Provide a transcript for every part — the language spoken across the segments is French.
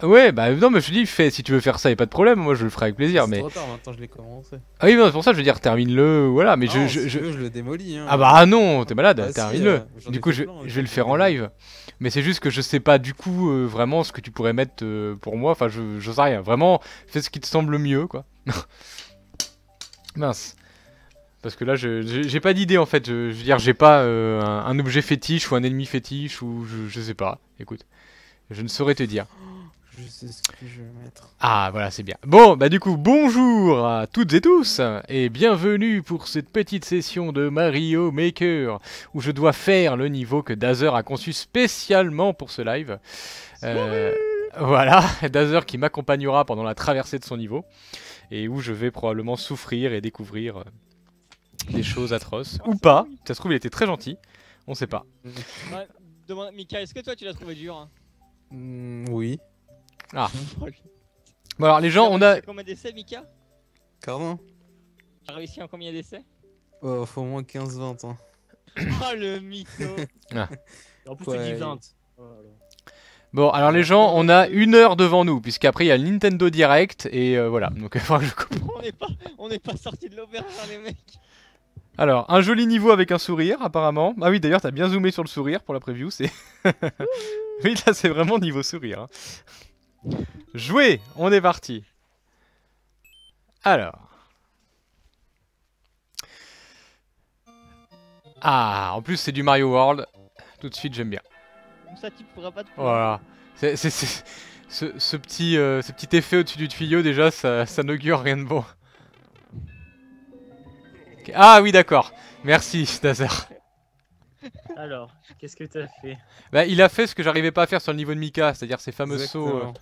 Ouais, bah non, mais je te dis, fais, si tu veux faire ça, y a pas de problème, moi je le ferai avec plaisir, C'est mais... trop tard, maintenant je l'ai commencé. Ah oui, non, c'est pour ça, je veux dire, termine-le, voilà, mais Ah non, si tu veux, je le démolis, Ah hein. bah non, t'es malade, Bah si, termine-le. j'en Du ai coup, fait plein, je des vais le trucs, je le faire en démolis. live. Mais c'est juste que je sais pas du coup vraiment ce que tu pourrais mettre pour moi, enfin je sais rien. Vraiment, fais ce qui te semble mieux, quoi. Mince. Parce que là, j'ai pas d'idée en fait. Je veux dire, j'ai pas un objet fétiche ou un ennemi fétiche ou je sais pas. Écoute, je ne saurais te dire. Je sais ce que je vais mettre. Ah, voilà, c'est bien. Bon, bah du coup, bonjour à toutes et tous, et bienvenue pour cette petite session de Mario Maker, où je dois faire le niveau que Dazer a conçu spécialement pour ce live. Euh, voilà, Dazer qui m'accompagnera pendant la traversée de son niveau, et où je vais probablement souffrir et découvrir des choses atroces. Oh, Ou ça va, pas, oui. ça se trouve il était très gentil, on sait pas. Ouais, demande, Mika, est-ce que toi tu l'as trouvé dur hein? Oui. Ah, Oh, bon alors les gens, on T'as a... réussi à combien d'essais, Mika? Pardon? T'as réussi en combien d'essais? Oh, faut au moins 15-20 ans. Oh le mytho! Ah. En plus, tu dis Ouais. 20. Voilà. Bon, alors les gens, on a 1 heure devant nous, puisqu'après il y a le Nintendo Direct, et voilà, donc il faudra que je coupe. On n'est pas sorti de l'auberge, hein, les mecs! Alors, un joli niveau avec un sourire, apparemment. Ah oui, d'ailleurs, t'as bien zoomé sur le sourire pour la preview, c'est... oui, là, c'est vraiment niveau sourire. Hein. Jouer, on est parti. Alors... Ah, en plus, c'est du Mario World. Tout de suite, j'aime bien. Comme ça, tu pourras pas te plaindre. Voilà. Ce petit effet au-dessus du tuyau, déjà, ça n'augure rien de bon. Ok. Ah oui, d'accord. Merci, Dazer. Alors, qu'est-ce que t'as fait? Bah, il a fait ce que j'arrivais pas à faire sur le niveau de Mika, c'est-à-dire ces fameux sauts. Exactement.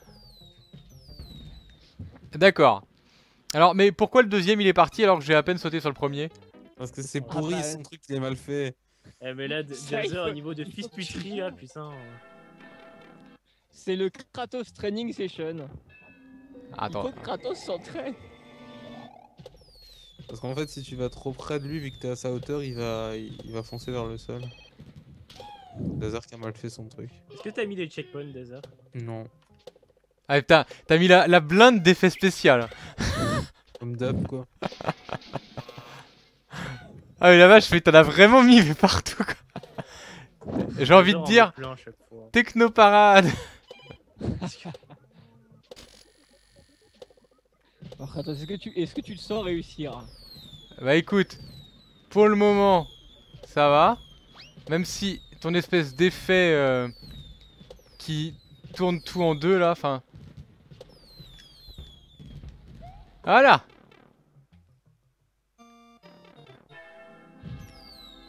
D'accord. Alors, mais pourquoi le deuxième il est parti alors que j'ai à peine sauté sur le premier? Parce que c'est Ah pourri, bah, son truc il est mal fait. Eh, mais là, Ça, il Dazer, faut- au niveau de il faut fils que puterie, tu- là, putain. C'est le Kratos Training Session. Il Attends. faut que Kratos s'entraîne. Parce qu'en fait, si tu vas trop près de lui, vu que t'es à sa hauteur, il va foncer vers le sol. Lazare qui a mal fait son truc. Est-ce que t'as mis des checkpoints, Dazer? Non. Ah putain, t'as mis la blinde d'effet spécial. Comme d'hab, quoi. Ah mais la vache, mais t'en as vraiment mis mais partout quoi. J'ai envie de Dazer en dire, met plein à chaque fois. technoparade. Alors, Kratos, est-ce que tu le sens réussir? Bah écoute, pour le moment, ça va. Même si ton espèce d'effet qui tourne tout en deux là, enfin... Voilà.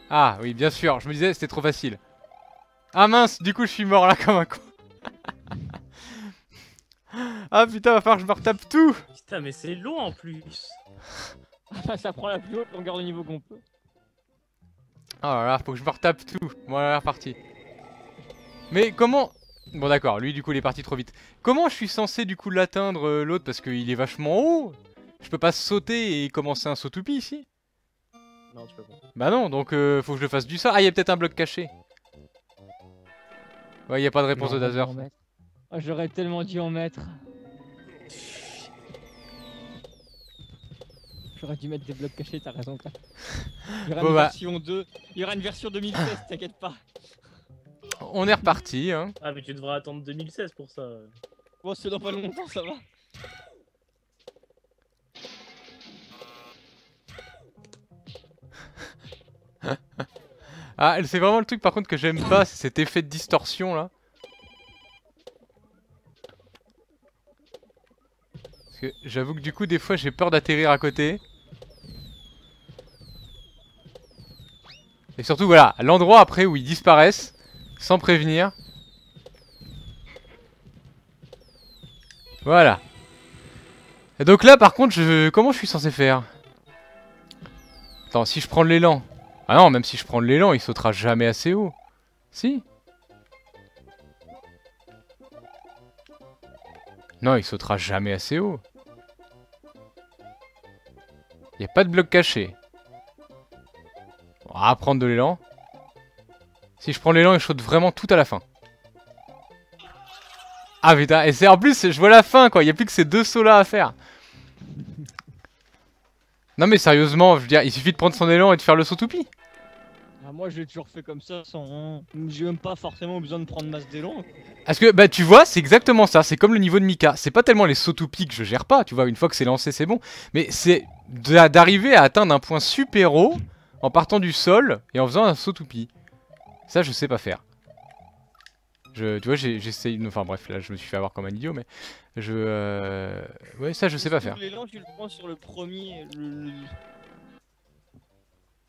Ah oui, bien sûr, je me disais c'était trop facile. Ah mince, du coup je suis mort là comme un con. Ah putain, va falloir que je me retape tout. Putain, mais c'est long en plus. Ça prend la plus haute longueur de niveau qu'on peut. Oh là là, faut que je me retape tout. Voilà, reparti. Mais comment... Bon d'accord, lui du coup il est parti trop vite. Comment je suis censé du coup l'atteindre l'autre parce qu'il est vachement haut? Je peux pas sauter et commencer un saut toupie ici? Non, tu peux pas. Bah non, donc faut que je le fasse du ça. Ah, il y a peut-être un bloc caché. Ouais, y a pas de réponse de Dazer. Ah, j'aurais tellement dû en mettre. J'aurais dû mettre des blocs cachés, t'as raison. Quoi. Il y aura Bon, une bah. version 2. Il y aura une version 2016, t'inquiète pas. On est reparti, hein. Ah, mais tu devras attendre 2016 pour ça. Bon, c'est dans pas longtemps, ça va. Ah, c'est vraiment le truc par contre que j'aime pas, c'est cet effet de distorsion là. Parce que j'avoue que du coup des fois j'ai peur d'atterrir à côté. Et surtout voilà, l'endroit après où ils disparaissent, sans prévenir. Voilà. Et donc là par contre, comment je suis censé faire? Attends, si je prends de l'élan. Ah non, même si je prends de l'élan, il sautera jamais assez haut. Si? Non, il sautera jamais assez haut. Il n'y a pas de bloc caché. On va prendre de l'élan. Si je prends l'élan, il saute vraiment tout à la fin. Ah putain, et c'est en plus, je vois la fin quoi, il y a plus que ces 2 sauts là à faire. Non mais sérieusement, je veux dire, il suffit de prendre son élan et de faire le saut toupie. Ah, moi, je l'ai toujours fait comme ça, sans. J'ai même pas forcément besoin de prendre masse d'élan. Parce que bah tu vois, c'est exactement ça, c'est comme le niveau de Mika. C'est pas tellement les sauts toupies que je gère pas, tu vois, une fois que c'est lancé c'est bon. Mais c'est d'arriver à atteindre un point super haut en partant du sol et en faisant un saut toupie. Ça je sais pas faire. Tu vois, j'essaye. Enfin bref, là je me suis fait avoir comme un idiot, mais ouais, ça je sais pas faire. L'élan, tu le prends sur le premier.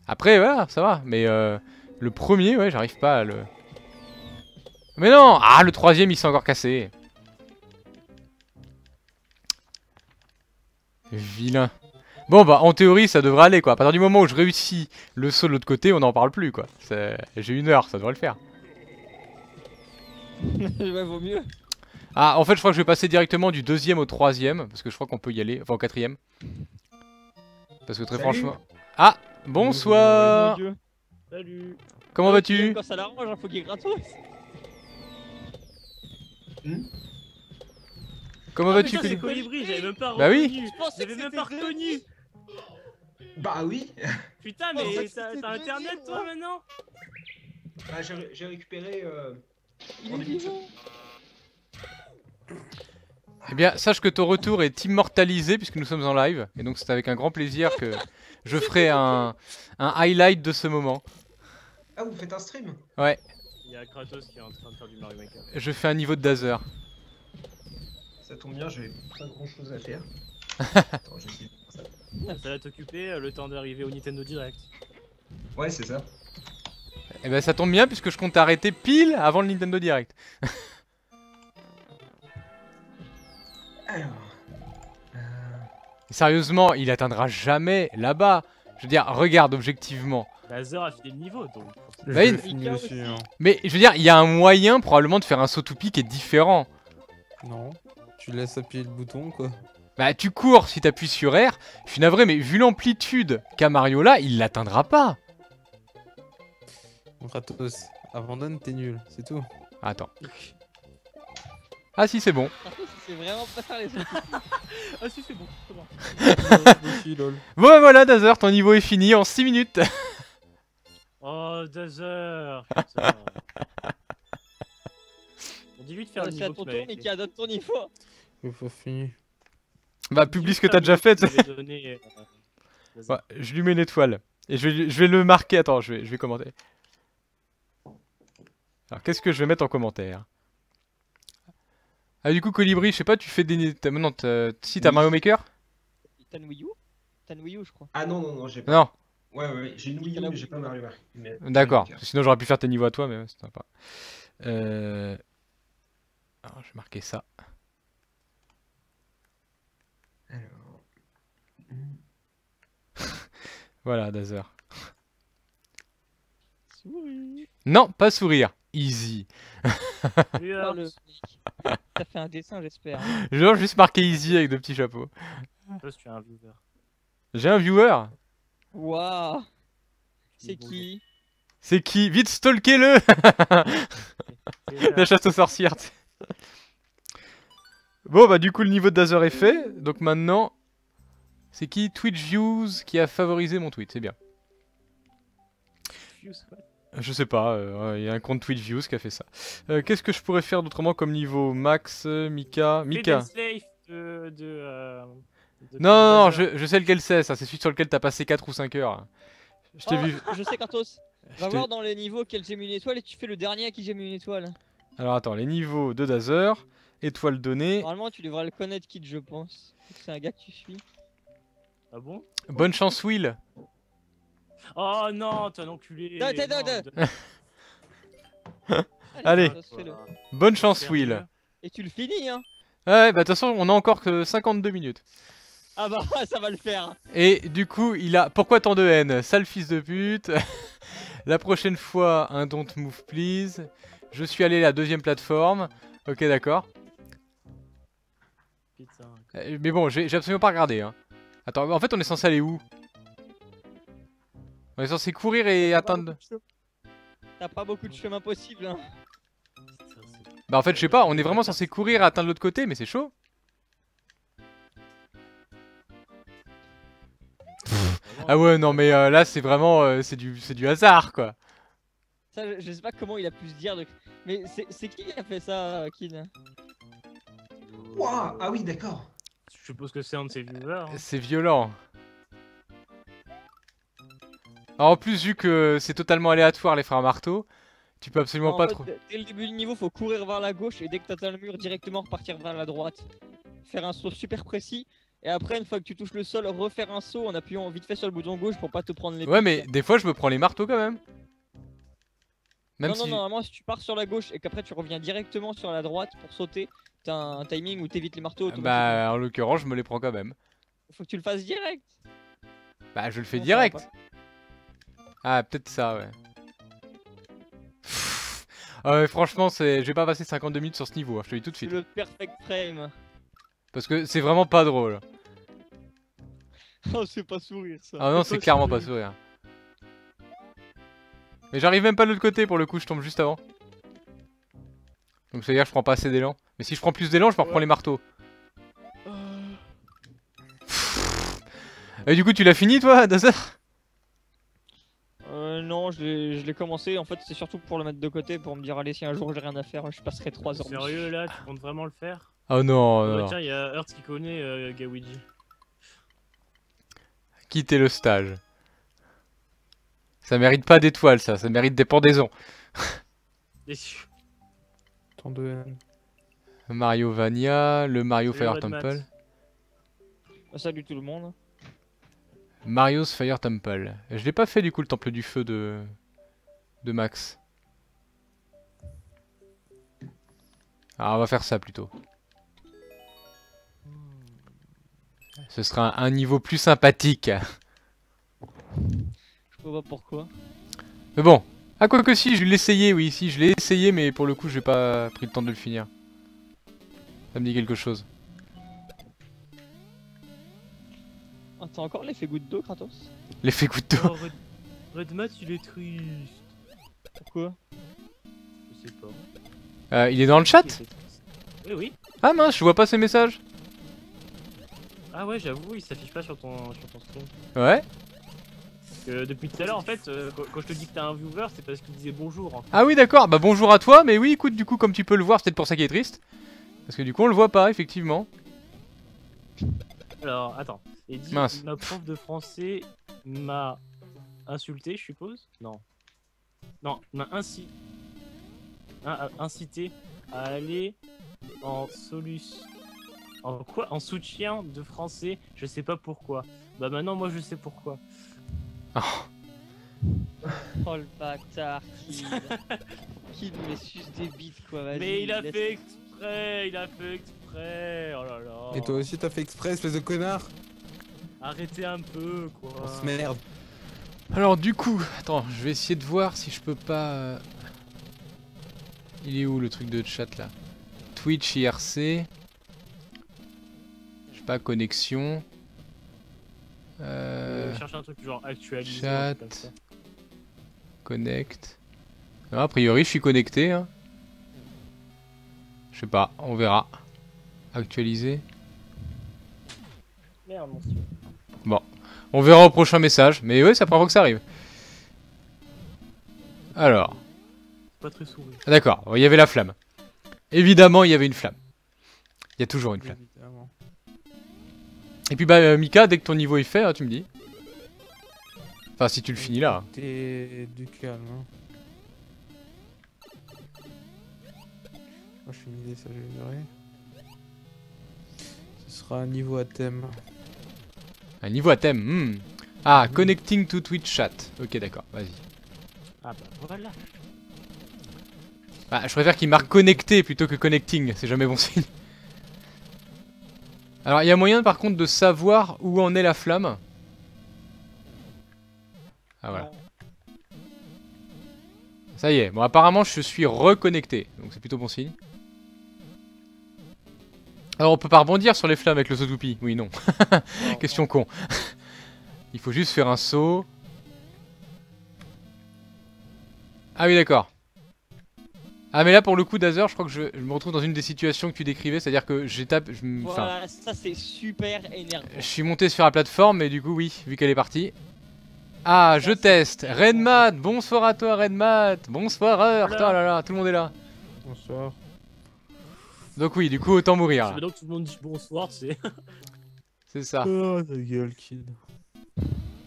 Après, voilà, ça va, mais le premier, ouais, j'arrive pas à le. Mais non! Ah, le troisième il s'est encore cassé. Vilain. Bon bah en théorie ça devrait aller quoi. À partir du moment où je réussis le saut de l'autre côté, on n'en parle plus quoi. J'ai 1 heure, ça devrait le faire. Ouais, vaut mieux. Ah en fait je crois que je vais passer directement du 2e au 3e. Parce que je crois qu'on peut y aller. Enfin au 4e. Parce que très Salut. franchement. Ah! Bonsoir! Mon Dieu. Salut. Comment vas-tu? Quand ça l'arrange, hein, faut qu'il y ait gratos. Comment Ah, vas-tu, putain, c'est Colibri? Colibri, j'avais même pas Bah oui. reconnu. Je pensais J'avais que même pas c'était reconnu. Bah oui. Putain, Oh, mais c'était t'as internet Denis, toi moi. maintenant? Bah, j'ai récupéré. Il En est début de vivant. Eh bien, sache que ton retour est immortalisé puisque nous sommes en live. Et donc c'est avec un grand plaisir que je ferai un highlight de ce moment. Ah, vous faites un stream? Ouais, Il y a Kratos qui est en train de faire du Mario Maker. je fais un niveau de Dazer. Ça tombe bien, j'avais pas grand chose à faire. Attends, je vais faire ça. Ça va t'occuper le temps d'arriver au Nintendo Direct. Ouais, c'est ça. Eh ben ça tombe bien puisque je compte arrêter pile avant le Nintendo Direct. Alors. Sérieusement, il atteindra jamais là-bas. Je veux dire, regarde objectivement. Laser a filé le niveau donc. Je Bah, l'ai il- fini aussi. Hein. Mais je veux dire, il y a un moyen probablement de faire un saut toupie qui est différent. Non. Tu laisses appuyer le bouton quoi. Bah tu cours si t'appuies sur R. Je suis navré, mais vu l'amplitude qu'a Mario là, il l'atteindra pas. Mon Kratos, abandonne, t'es nul, c'est tout. Attends. Ah si, c'est bon. C'est vraiment pas faire les autres. Ah si c'est bon, c'est bon. Aussi, lol. Bon bah voilà, Dazer, ton niveau est fini en 6 minutes. Oh Dazer, putain. On dit lui de faire le C'est à niveau ton que tu tour, m'avais mais fait. qui adopte ton niveau. Il faut finir. Bah publie ce que t'as déjà fait. Tu m'avais donné, Dazer. Ouais, je lui mets une étoile. Et je vais le marquer. Attends, je vais commenter. Alors qu'est-ce que je vais mettre en commentaire? Ah du coup Colibri, je sais pas, tu fais des... Non, si t'as Oui. Mario Maker? T'as une Wii U? T'as une Wii U, je crois. Ah non, non, non, j'ai pas. Non, Ouais, ouais, ouais, j'ai une Wii U, la mais j'ai Wii pas U. Mario Maker. d'accord. Sinon j'aurais pu faire tes niveaux à toi, mais ouais, c'est sympa. Alors je vais marquer ça. Alors. Voilà, Dazer. Souris. Non, pas sourire. Easy. Oh, le mec. T'as fait un dessin, j'espère. Genre juste marqué easy avec 2 petits chapeaux. Plus tu es un viewer. J'ai un viewer. Waouh. C'est Bon, qui? C'est qui? Vite, stalkez-le. C'est La chasse aux sorcières. tu sais. Bon bah du coup le niveau de Dazer est fait. Donc maintenant, c'est qui? Twitch Views qui a favorisé mon tweet, c'est bien. Je sais pas, il y a un compte Twitch Views qui a fait ça. Qu'est-ce que je pourrais faire d'autrement comme niveau? Max, Mika... Mika. Slave de Non, non, non, Dazer. je sais lequel c'est, ça. C'est celui sur lequel t'as passé 4 ou 5 heures. Je t'ai Oh, vu. Je sais, Kratos. je Va t'ai- voir dans les niveaux quel j'ai mis une étoile et tu fais le dernier à qui j'ai mis une étoile. Alors attends, les niveaux de Dazer, étoile donnée. Normalement, tu devrais le connaître, Kid, je pense. C'est un gars que tu suis. Ah bon? Bonne chance, Will. Oh non, t'es un enculé. Non, Non, Allez. Kratos, fais-le. Bonne chance, Sérieux? Will. Et tu le finis, hein. Ouais, bah de toute façon, on a encore que 52 minutes. Ah bah, ça va le faire. Et du coup, il a... Pourquoi tant de haine? Sale fils de pute. La prochaine fois, un don't move please. Je suis allé à la 2ème plateforme. Ok, d'accord. Putain. Mais bon, j'ai absolument pas regardé. Hein. Attends, en fait, on est censé aller où? On est censé courir et atteindre... T'as pas beaucoup de chemin possible, hein. Putain, c'est Bah en fait je sais pas, on est vraiment censé courir et atteindre l'autre côté mais c'est chaud. Ah ouais non mais là c'est vraiment c'est du hasard quoi. Ça, je sais pas comment il a pu se dire. Mais c'est qui a fait ça, Kin? Ouah, ah oui, d'accord. Je suppose que c'est un de ses viewers. Hein. C'est violent. Alors, en plus vu que c'est totalement aléatoire les frères marteau, tu peux absolument En pas fait, trop... dès le début du niveau, faut courir vers la gauche et dès que t'atteins le mur, directement repartir vers la droite. Faire un saut super précis. Et après, une fois que tu touches le sol, refaire un saut en appuyant vite fait sur le bouton gauche pour pas te prendre les Ouais pics. mais des fois je me prends les marteaux quand même. Même Non, si... normalement, si tu pars sur la gauche et qu'après tu reviens directement sur la droite pour sauter, t'as un timing où t'évites les marteaux automatiquement. Bah en l'occurrence je me les prends quand même. Faut que tu le fasses direct. Bah je le fais Non, ça va direct. Ah peut-être ça ouais. Ouais franchement je vais pas passer 52 minutes sur ce niveau, hein, je te le dis tout de C'est suite. le perfect frame. Parce que c'est vraiment pas drôle. Oh, c'est pas sourire ça. Ah non C'est c'est pas clairement pas sourire. sourire. Mais j'arrive même pas de l'autre côté pour le coup, je tombe juste avant. Donc ça veut dire que je prends pas assez d'élan. Mais si je prends plus d'élan je me reprends Ouais. les marteaux. Et du coup tu l'as fini toi Dazer? Non, je l'ai commencé. En fait, c'est surtout pour le mettre de côté pour me dire, allez, si un jour j'ai rien à faire, je passerai 3 heures. Sérieux là, tu comptes vraiment le faire? Oh non, Oh, non, bah, non. tiens, il y a Earth qui connaît Gawiji. Quittez le stage. Ça mérite pas d'étoiles ça mérite des pendaisons. Déçu. Tant de haine. Mario Vania, le Mario Salut, Fire Red Mat. Temple. Salut tout le monde. Mario's Fire Temple. Je l'ai pas fait du coup le temple du feu de Max. Alors on va faire ça plutôt. Ce sera un niveau plus sympathique. Je vois pas pourquoi. Mais bon. Ah quoi que si, je l'ai essayé, oui, si, je l'ai essayé, mais pour le coup j'ai pas pris le temps de le finir. Ça me dit quelque chose. Ah, t'as encore l'effet goutte d'eau, Kratos? L'effet goutte d'eau. Oh, Red Mat, il est triste. Pourquoi? Je sais pas. Il est dans le chat? Il était triste. Oui, oui. Ah mince, je vois pas ses messages. Ah ouais, j'avoue, il s'affiche pas sur ton stream. Ouais. Parce que depuis tout à l'heure, en fait, quand je te dis que t'as un viewer, c'est parce qu'il disait bonjour. En fait. Ah oui d'accord, bah bonjour à toi, mais oui écoute du coup comme tu peux le voir c'est peut-être pour ça qu'il est triste. Parce que du coup on le voit pas effectivement. Alors, attends. Et dit, Mince. ma prof de français m'a insulté, je suppose? Non. Non, m'a incité à aller en En quoi? En soutien de français, je sais pas pourquoi. Bah maintenant, moi je sais pourquoi. Oh le bâtard, Kid me suce des bites quoi, vas-y. Mais il a laisse- fait exprès, il a fait exprès. Oh là là. Et toi aussi t'as fait exprès, espèce de connard. Arrêtez un peu, quoi. On se merde. Alors du coup, attends, je vais essayer de voir si je peux pas... Il est où le truc de chat là? Twitch IRC. Je sais pas, connexion. Cherche un truc genre actualisé. chat. un truc comme ça. Connect. Ah, a priori je suis connecté. Hein. Je sais pas, on verra. Actualiser. Merde, mon Dieu. Bon, on verra au prochain message. Mais ouais, ça prend que ça arrive. Alors, Pas très sourire. d'accord, il y avait la flamme. Évidemment, il y avait une flamme. Il y a toujours une flamme. Évidemment. Et puis bah Mika, dès que ton niveau est fait, hein, tu me dis. Enfin, si tu le finis là. T'es du calme. Hein. Moi je suis une idée, ça je verrai. Ce sera un niveau à thème. Un niveau à thème. Ah, connecting to Twitch chat. Ok, d'accord, vas-y. Ah bah voilà. Bah, je préfère qu'il marque connecté plutôt que connecting, c'est jamais bon signe. Alors, il y a moyen par contre de savoir où en est la flamme. Ah voilà. Ça y est, bon apparemment je suis reconnecté, donc c'est plutôt bon signe. Alors on peut pas rebondir sur les flammes avec le Zootopie. Oui, non. Question con. Il faut juste faire un saut. Ah oui, d'accord. Ah mais là pour le coup Dazer, je crois que je me retrouve dans une des situations que tu décrivais, c'est-à-dire que j'étape, enfin, Voilà, ça c'est super énervant. je suis monté sur la plateforme, mais du coup oui, vu qu'elle est partie. Ah, je teste. Redmat, bonsoir à toi Redmat. Bonsoir Earth. Oh là là, tout le monde est là. Bonsoir. Donc oui, du coup autant mourir C'est là. maintenant que tout le monde dit bonsoir, c'est. C'est ça. Oh ta gueule, kid.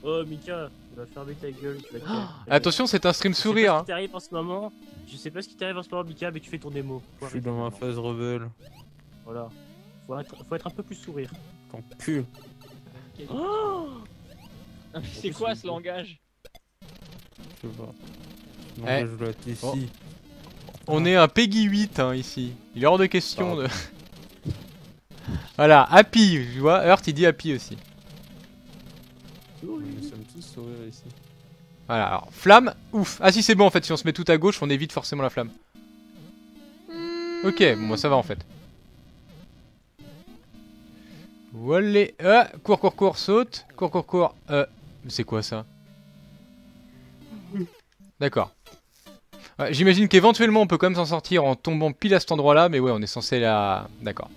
Oh Mika, tu vas fermer ta gueule, tu vas te calmer. Attention, c'est un stream Je sais sourire. pas Hein. ce qui t'arrive en ce moment. Je sais pas ce qui t'arrive en ce moment, Mika, mais tu fais ton démo. Je suis dans ma phase rebelle. Voilà. Faut être un peu plus sourire. T'en cul. Oh C'est quoi ce langage? Je sais pas. Non, Eh. je dois être ici. Oh. On est un Peggy 8 hein, ici. Il est hors de question de... Voilà, Happy, tu vois, Earth il dit Happy aussi. Nous sommes tous sourires ici. Voilà, alors, flamme, ouf. Ah si c'est bon en fait, si on se met tout à gauche, on évite forcément la flamme. Ok, bon moi ça va en fait. Voilà, cours, cours, cours, saute. Cours, cours, cours. C'est quoi ça? D'accord. Ouais, j'imagine qu'éventuellement on peut quand même s'en sortir en tombant pile à cet endroit là, mais ouais, on est censé la... D'accord.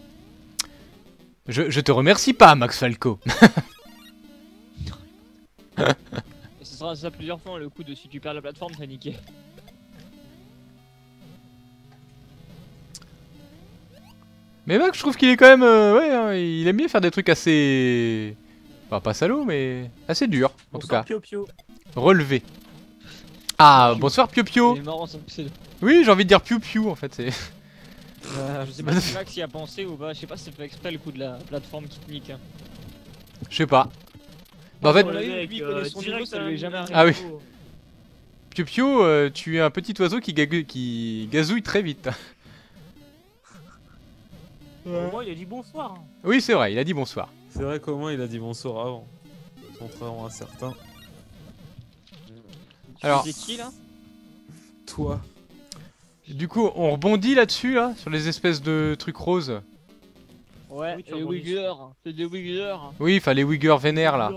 Je te remercie pas, Max Falco. Et ce sera ça plusieurs fois le coup de si tu perds la plateforme, t'as niqué. Mais Max, je trouve qu'il est quand même... ouais, hein, il aime bien faire des trucs assez... Enfin, pas salaud, mais assez dur, en tout cas. Pio Pio. Relevé. Ah, bonsoir Pio Pio. Il est marrant ça, c'est... Oui, j'ai envie de dire Piu Piu, en fait, c'est... Je sais pas si Max y a pensé ou pas, je sais pas si c'est fait exprès le coup de la plateforme qui te nique. Hein. Je sais pas. Bah, en fait, On l'a eu, lui, il connaît son niveau, ça lui est jamais arrivé. Ah oui. Piu Piu, tu es un petit oiseau qui gazouille très vite. Au moins, il a dit bonsoir. Oui, c'est vrai, il a dit bonsoir. C'est vrai qu'au moins il a dit bonsoir avant. Contrairement à certains. Alors- C'est qui là? Toi. Du coup, on rebondit là-dessus, là, sur les espèces de trucs roses. Ouais, Oui, tu les rebondis. Wigglers, c'est des Wigglers. Oui, enfin, les Wiggers vénères, là.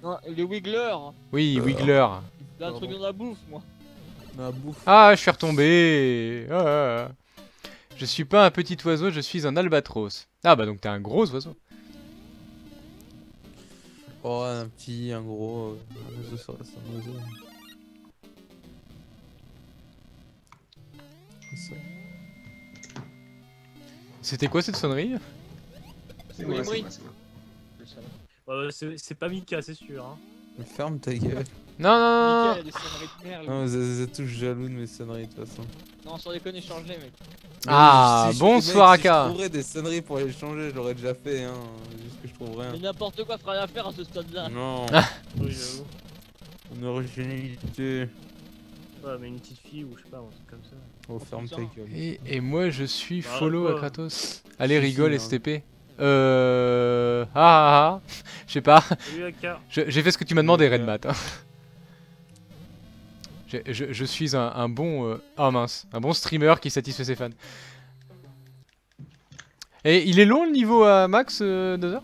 Non, les Wigglers. Oui, Wiggler. Là, un truc dans la bouffe, moi. Ma bouffe. Ah, je suis retombé. Ah. Je suis pas un petit oiseau, je suis un albatros. Ah bah donc t'es un gros oiseau. Oh, un petit, un gros. Un oiseau sur la un oiseau. Ça. C'était quoi cette sonnerie? C'est Oui, moi, oui. c'est moi. C'est pas Mika, c'est sûr. Hein. Mais ferme ta gueule. Non, non, Mickaël, des sonneries de merde. Non, vous êtes tous jaloux de mes sonneries de toute façon. Non, sans déconner, changez, mec. Ah, Si je- bonsoir, mec, si Aka. je trouverais des sonneries pour les changer, je l'aurais déjà fait, hein. Juste que je trouve rien. Mais n'importe quoi fera rien à faire à ce stade-là. Non, Oui, j'avoue. une originalité. Ouais, mais une petite fille ou je sais pas, un truc comme ça. Oh, ferme ta putain. gueule. Et moi je suis Bah, follow à quoi. Kratos. Allez, Si, rigole, si, STP. Je sais pas. Salut Aka. J'ai fait ce que tu m'as demandé, Ouais. Redmat. Hein. Je suis un bon... Oh mince, un bon streamer qui satisfait ses fans. Et il est long le niveau à max, 2 heures?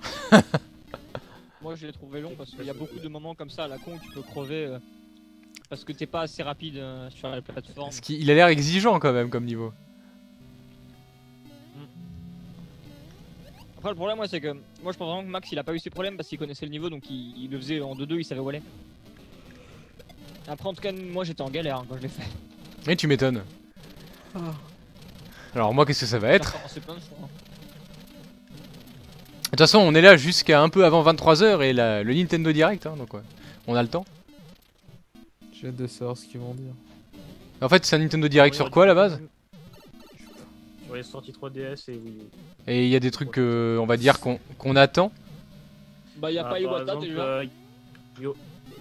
Moi, je l'ai trouvé long parce qu'il y a beaucoup de moments comme ça à la con où tu peux crever parce que t'es pas assez rapide sur la plateforme. Parce qu'il a l'air exigeant quand même comme niveau. Après, le problème, moi, c'est que moi, je pense vraiment que Max il a pas eu ces problèmes parce qu'il connaissait le niveau donc il le faisait en 2-2, il savait où aller. Après, en tout cas, moi j'étais en galère hein, quand je l'ai fait. Et tu m'étonnes. Ah. Alors moi, qu'est-ce que ça va J'ai être? recommencé plein de fois, hein. De toute façon, on est là jusqu'à un peu avant 23h et le Nintendo Direct, hein, donc ouais, on a le temps. J'ai hâte de savoir ce qu'ils vont dire. En fait, c'est un Nintendo Direct sur quoi à la base? Sur les sorties 3DS et Wii U. Et il y a des trucs, on va dire, qu'on attend. Bah, y'a Ah, pas par Iwata exemple, déjà.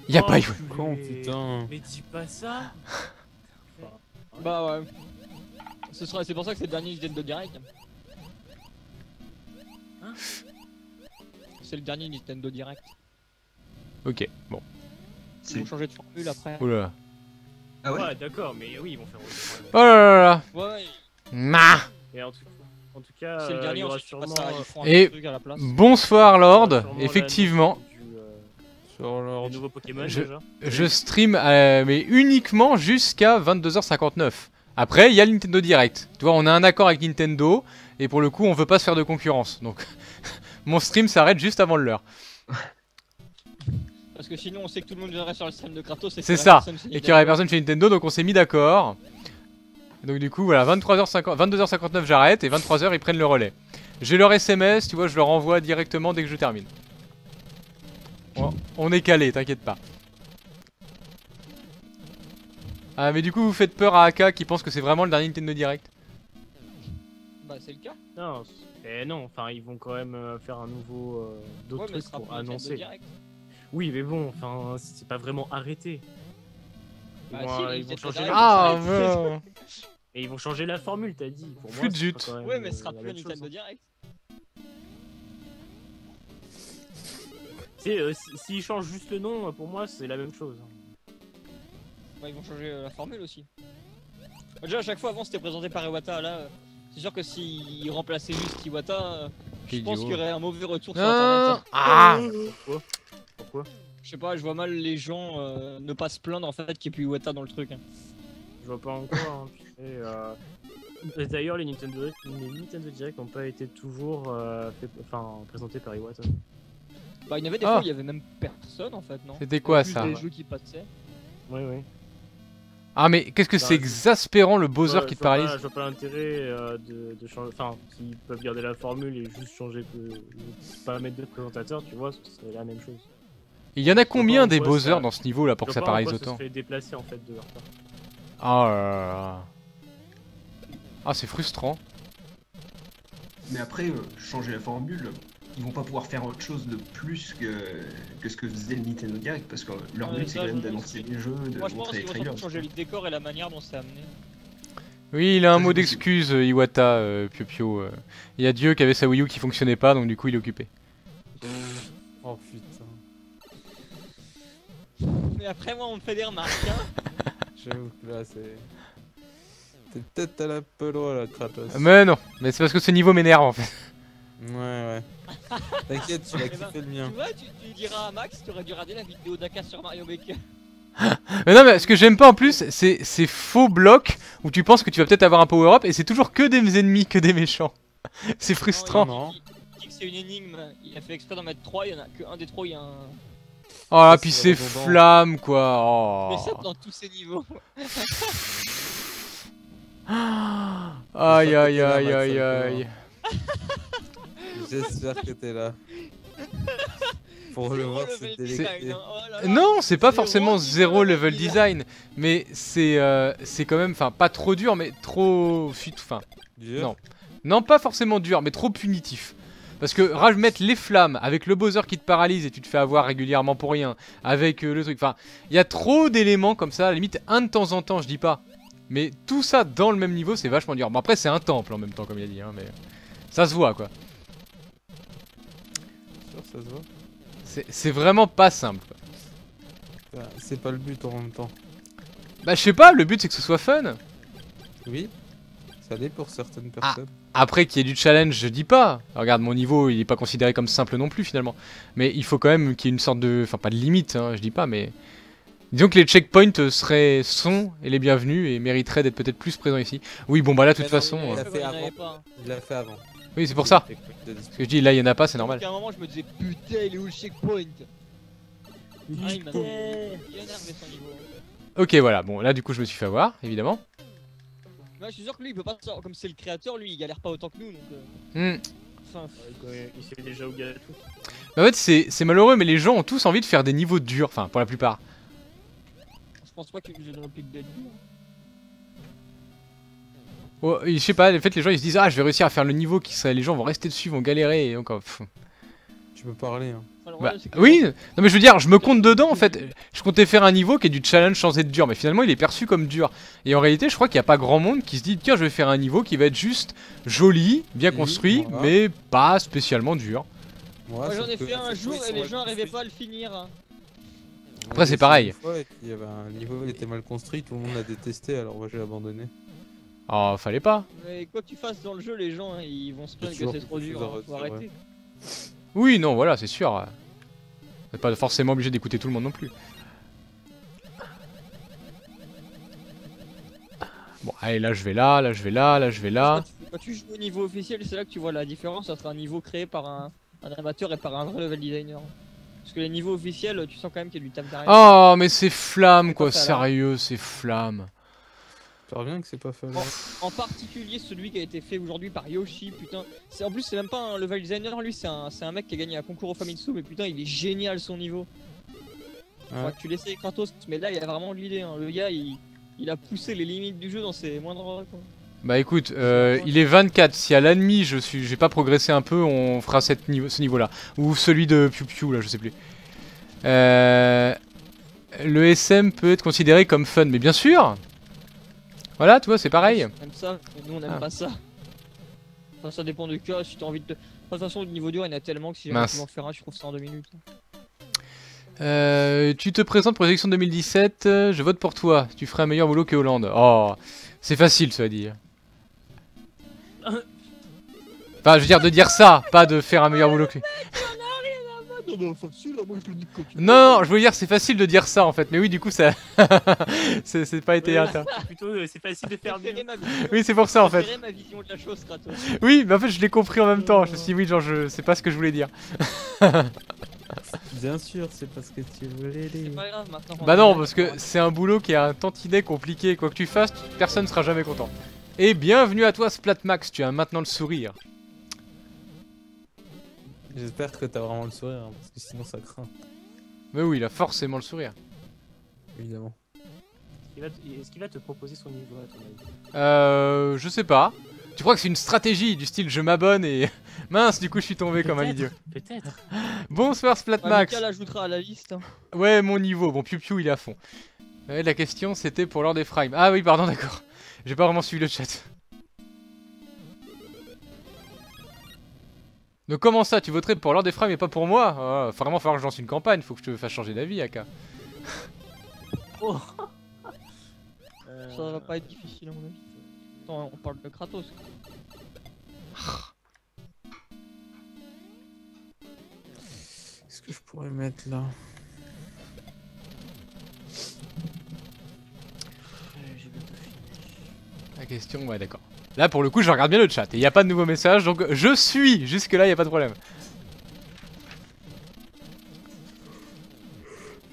Il y a Oh, pas... purée. Con, putain. Mais dis pas ça. Bah, ouais. C'est pour ça que c'est le dernier Nintendo Direct. Hein? C'est le dernier Nintendo Direct. Ok, bon. Ils vont changer de formule après. Oula. Ah ouais? Ouais, d'accord, mais oui, ils vont faire autre Oh là là là. Ouais, Ma. Et en tout cas, c'est le il dernier, y aura ensuite tu sûrement, passes à- ils font un Et- truc à la place. Bonsoir Lord, sûrement la effectivement. annonce Sur du leur. nouveau Pokémon Je- déjà. Je stream, mais uniquement jusqu'à 22h59. Après, il y a le Nintendo Direct. Tu vois, on a un accord avec Nintendo, et pour le coup, on veut pas se faire de concurrence. Donc, mon stream s'arrête juste avant l'heure. Parce que sinon, on sait que tout le monde viendrait sur le stream de Kratos. C'est ça. Et qu'il y aurait personne chez Nintendo, donc on s'est mis d'accord. Donc du coup, voilà, 22h59, j'arrête, et 23h, ils prennent le relais. J'ai leur SMS, tu vois, je leur envoie directement dès que je termine. On est calé, t'inquiète pas. Ah, mais du coup, vous faites peur à Aka qui pense que c'est vraiment le dernier Nintendo Direct? Bah, c'est le cas. Non, non, enfin, ils vont quand même faire un nouveau. D'autres Ouais, mais ce trucs sera pour plus Nintendo annoncer. Direct. Oui, mais bon, enfin, c'est pas vraiment arrêté. Ils Bah, vont, si, ils vont Nintendo changer Direct, la... Ah, c'est ça. non. Et ils vont changer la formule, t'as dit. Pour moi, Flûte ce zut. sera quand même, Ouais, mais ce sera la plus un même chose, Nintendo hein. Direct. S'ils changent juste le nom, pour moi, c'est la même chose. Bah, ils vont changer la formule aussi. Déjà, à chaque fois avant, c'était présenté par Iwata. Là, c'est sûr que s'ils remplaçaient juste Iwata, je Quel pense idiot. qu'il y aurait un mauvais retour sur Non. internet. Ah. Pourquoi? Je sais pas, je vois mal les gens ne pas se plaindre en fait qu'il n'y ait plus Iwata dans le truc. Hein. Je vois pas encore. Hein, tu sais, d'ailleurs, les Nintendo Direct n'ont pas été toujours présentés par Iwata. Bah, il y en avait des Ah. fois où il y avait même personne en fait, non? C'était quoi, Juste ça? des jeux qui passaient. Oui, oui. Ah, mais qu'est-ce que Bah, c'est exaspérant le Bowser Ouais, qui te je vois pas- paralyse. Je vois pas l'intérêt de changer. Enfin, s'ils peuvent garder la formule et juste changer pas mettre de présentateur, tu vois, ce serait la même chose. Il y en a combien en des quoi Bowser ça- dans ce niveau là pour Je que ça vois pas en paralyse quoi autant? Ça se fait déplacer en fait de leur part. Oh là là. Ah, c'est frustrant. Mais après, changer la formule, ils vont pas pouvoir faire autre chose de plus que ce que faisait le Nintendo Direct, parce que leur but c'est ça, quand même je d'annoncer pense les jeux, de Moi je pense montrer les qu'ils vont trailers. surtout changer le décor et la manière dont c'est amené. Oui, il a un Ça, mot c'est d'excuse, Iwata, Pio Pio. Il y a Dieu qui avait sa Wii U qui fonctionnait pas, donc du coup il est occupé. Oh putain. Mais après, moi, on me fait des remarques. Hein. J'avoue que là c'est. T'es peut-être à la peu loin là, Kratos. Mais non, mais c'est parce que ce niveau m'énerve en fait. Ouais, ouais. T'inquiète, tu vas Eh ben, kiffer le mien. Tu vois, tu diras à Max, tu aurais dû regarder la vidéo d'Aka sur Mario Maker. Mais non, mais ce que j'aime pas en plus, c'est ces faux blocs où tu penses que tu vas peut-être avoir un power-up et c'est toujours que des ennemis, que des méchants. C'est frustrant. Non. Il dit que c'est une énigme, il a fait exprès d'en mettre 3, il y en a que un des 3, il y a un. Oh là, Ça, puis c'est ces redondant. flammes quoi. Oh. Mais ça dans tous ces niveaux. Aïe aïe J'espère que aïe t'es là, aïe Max, aïe. J'espère que t'es là. Pour le Zéro voir level se design, délecter. hein. Oh là là. Non, c'est pas Zéro forcément niveau zéro level design. design, mais c'est quand même, enfin pas trop dur, mais trop enfin Dur. non. Non, pas forcément dur, mais trop punitif. Parce que mettre les flammes avec le Bowser qui te paralyse et tu te fais avoir régulièrement pour rien, avec le truc, enfin, il y a trop d'éléments comme ça, à la limite un de temps en temps, je dis pas. Mais tout ça dans le même niveau, c'est vachement dur. Bon après c'est un temple en même temps comme il a dit, hein, mais ça se voit quoi. Sûr, ça se voit. C'est vraiment pas simple. Quoi. C'est pas le but en même temps. Bah je sais pas, le but c'est que ce soit fun. Oui. Ça l'est pour certaines personnes. Après qu'il y ait du challenge, je dis pas. Regarde, mon niveau, il est pas considéré comme simple non plus finalement. Mais il faut quand même qu'il y ait une sorte de... Enfin, pas de limite, hein, je dis pas, mais... Disons que les checkpoints sont et les bienvenus et mériteraient d'être peut-être plus présents ici. Oui, bon bah là, de toute Mais non, façon... il Ouais, a ouais, fait il y en avant. avait pas, hein. Il l'a fait avant. Oui, c'est pour ça. De Parce que je dis, là, il y en a pas, c'est normal. Donc, à un moment, je me disais, putain, il est où le checkpoint? Ah, il m'a énervé son niveau. Ok, voilà, bon, là, du coup, je me suis fait avoir, évidemment. Moi, je suis sûr que lui, il peut pas sortir. Comme c'est le créateur, lui, il galère pas autant que nous. Donc, Hmm. enfin, Il s'est déjà au gâteau. En fait, c'est malheureux, mais les gens ont tous envie de faire des niveaux durs, enfin, pour la plupart. je pense pas que j'ai de réplique d'être dur. Oh, et je sais pas, en fait, les gens, ils se disent, ah, je vais réussir à faire le niveau qui serait... Les gens vont rester dessus, vont galérer, et donc... pff. Tu peux parler. Hein. Enfin, le Bah, problème, c'est que- oui, non mais je veux dire, je me compte dedans en fait. Je comptais faire un niveau qui est du challenge sans être dur, mais finalement il est perçu comme dur. Et en réalité, je crois qu'il n'y a pas grand monde qui se dit tiens, je vais faire un niveau qui va être juste joli, bien Oui, construit, voilà. mais pas spécialement dur. Moi, j'en ai fait un jour et les gens arrivaient pas à le finir. Hein. Après, c'est pareil. Il y avait un niveau, il était mal construit, tout le monde l'a détesté, alors moi j'ai abandonné. Oh, fallait pas. Mais quoi que tu fasses dans le jeu, les gens, hein, ils vont se plaindre que toujours c'est trop quelque dur. chose à Hein. Faut redire, arrêter. Oui, non, voilà, c'est sûr. On n'est pas forcément obligé d'écouter tout le monde non plus. Bon, allez, là je vais là, là je vais là, là je vais là. Quand tu joues au niveau officiel, c'est là que tu vois la différence entre un niveau créé par un amateur et par un vrai level designer. Parce que les niveaux officiels, tu sens quand même qu'il y a du taf derrière. Oh, mais c'est flamme quoi, C'est pas ça, là. sérieux, c'est flamme. J'espère bien que c'est pas fait. En particulier celui qui a été fait aujourd'hui par Yoshi, putain. En plus, c'est même pas un level designer, lui, c'est un mec qui a gagné un concours au Famitsu, mais putain, il est génial son niveau. Faudra que tu laisses Kratos, mais là, il a vraiment de l'idée. Hein. Le gars, il a poussé les limites du jeu dans ses moindres recoins. Bah écoute, il est 24, si à l'ennemi j'ai pas progressé un peu, on fera ce niveau-là. Ou celui de Piu Piu là, je sais plus. Le SM peut être considéré comme fun, mais bien sûr. Voilà, tu vois, c'est pareil. Même ça, nous on aime pas ça. Enfin, ça dépend du cas, si t'as envie de... De toute façon, le niveau dur, il y en a tellement que si jamais tu veux en faire un, tu trouves ça en 2 minutes. Tu te présentes pour l'élection 2017, je vote pour toi, tu ferais un meilleur boulot que Hollande. Oh, c'est facile, ça veut dire. Enfin, je veux dire de dire ça, pas de faire un meilleur boulot que lui. Non, je veux dire c'est facile de dire ça en fait, mais oui du coup ça, c'est pas été inter. Plutôt, c'est facile de faire mieux. Oui c'est pour ça en fait. Ma vision de la chose, Kratos. Oui, mais en fait je l'ai compris en même temps. Je me suis dit oui genre je sais pas ce que je voulais dire. Bien sûr, c'est parce que tu voulais C'est dire. pas grave maintenant. Bah non parce que c'est un boulot qui est un tantinet compliqué. Quoi que tu fasses, personne sera jamais content. Et bienvenue à toi Splatmax, tu as maintenant le sourire. J'espère que t'as vraiment le sourire, hein, parce que sinon ça craint, Mais oui, il a forcément le sourire. évidemment. Est-ce qu'il va te proposer son niveau à ton avis? Je sais pas. Tu crois que c'est une stratégie du style je m'abonne et... Mince, du coup je suis tombé comme un idiot. Peut-être. Bonsoir Splatmax. Mika l'ajoutera à la liste. Hein. Ouais, mon niveau. Bon, Piu Piu il est à fond. Ouais, la question c'était pour Lord Ephraim. Ah oui, pardon, d'accord. J'ai pas vraiment suivi le chat. Donc comment ça, tu voterais pour Lord Ephraim et pas pour moi? Faut vraiment falloir que je lance une campagne, faut que je te fasse changer d'avis, Aka. Oh. Ça va pas être difficile à mon avis. Attends, on parle de Kratos. Qu'est-ce que je pourrais mettre là? La question, ouais, d'accord. Là, pour le coup, je regarde bien le chat et il n'y a pas de nouveaux messages, donc je suis. Jusque-là, il n'y a pas de problème.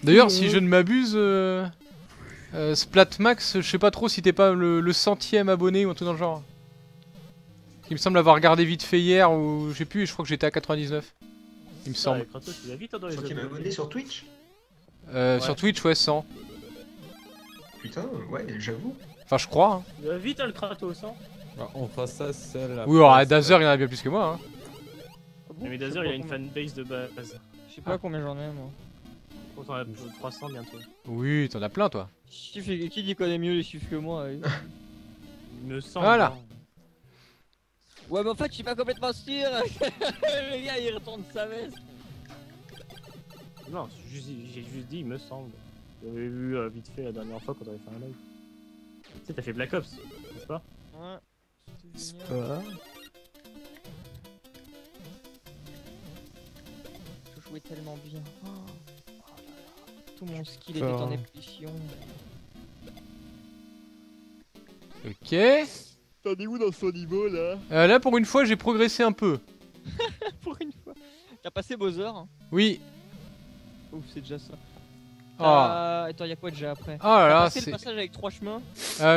D'ailleurs, si je ne m'abuse, Splatmax, je sais pas trop si t'es pas le 100ème abonné ou un truc dans le genre. Il me semble avoir regardé vite fait hier ou je sais plus, je crois que j'étais à 99. Il me semble. Ouais, Kratos, il va vite dans les 100e abonnés. abonné sur Twitch? Sur Twitch, ouais, 100. Putain, ouais, j'avoue. Enfin, je crois. Hein. Il va vite, hein, le Kratos, hein. Bah, on fera ça seul. Oui, alors, Dazer, il y en a bien plus que moi. Hein. Mais Dazer, il a une fanbase de base. Je sais pas combien j'en ai moi. On en a 300 bientôt. Oui, t'en as plein, toi. Qui dit connaît mieux les chiffres que moi Il me semble. Voilà. hein. Ouais, mais en fait, je suis pas complètement sûr. Le gars, il retourne sa veste. Non, j'ai juste dit, il me semble. J'avais vu vite fait la dernière fois quand on avait fait un live. Tu sais, t'as fait Black Ops, n'est-ce pas? Ouais. C'est C'était génial. pas. Je jouais tellement bien. Oh. Tout mon skill était Pas. en ébullition. Ok. T'en es où dans son niveau là? Là, pour une fois, j'ai progressé un peu. Pour une fois. T'as passé Bowser hein. Oui. Ouf, c'est déjà ça. Oh. Attends, y'a quoi déjà après? Oh là T'as là, passé le c'est... passage avec 3 chemins.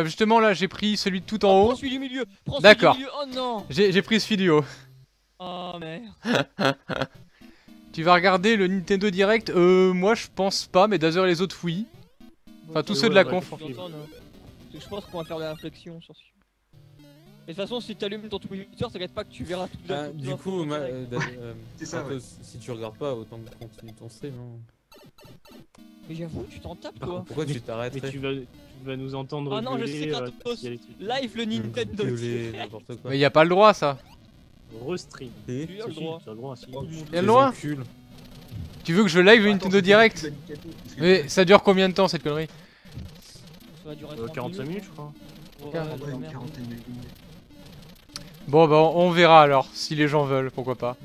Justement, là, j'ai pris celui de tout en Prends haut. celui du milieu. Prends celui D'accord. du milieu. Oh non. J'ai pris celui du haut. Oh merde. Tu vas regarder le Nintendo Direct? Moi, je pense pas, mais Dazer et les autres, oui. Enfin, tous ceux de la ouais, conf. Je pense qu'on va faire des réflexions sur ce film. Mais de toute façon, si t'allumes ton Twitter, t'inquiète pas que tu verras tout Ah, du coup, C'est ça, Kratos, si tu regardes pas, autant que continue ton stream. Hein. Mais j'avoue, tu t'en tapes toi. Pourquoi tu Mais t'arrêterais? tu vas nous entendre. Ah non, je gueuler, sais, Kratos. parce qu'il y a des trucs. Live le Nintendo. Gueuler, n'importe quoi. Mais y a pas le droit, ça. Restream. Et Tu as le Si, droit. tu as le droit, si. Y a le droit? encules. Tu veux que je live le Attends, Nintendo c'est Direct? pas du cadeau, parce que- Mais ça dure combien de temps, cette connerie? Ça va durer 45 minutes, je crois. Ouais, Ouais, ouais, une merde. quarantaine de minutes. Bon, bah, on verra alors, si les gens veulent, pourquoi pas.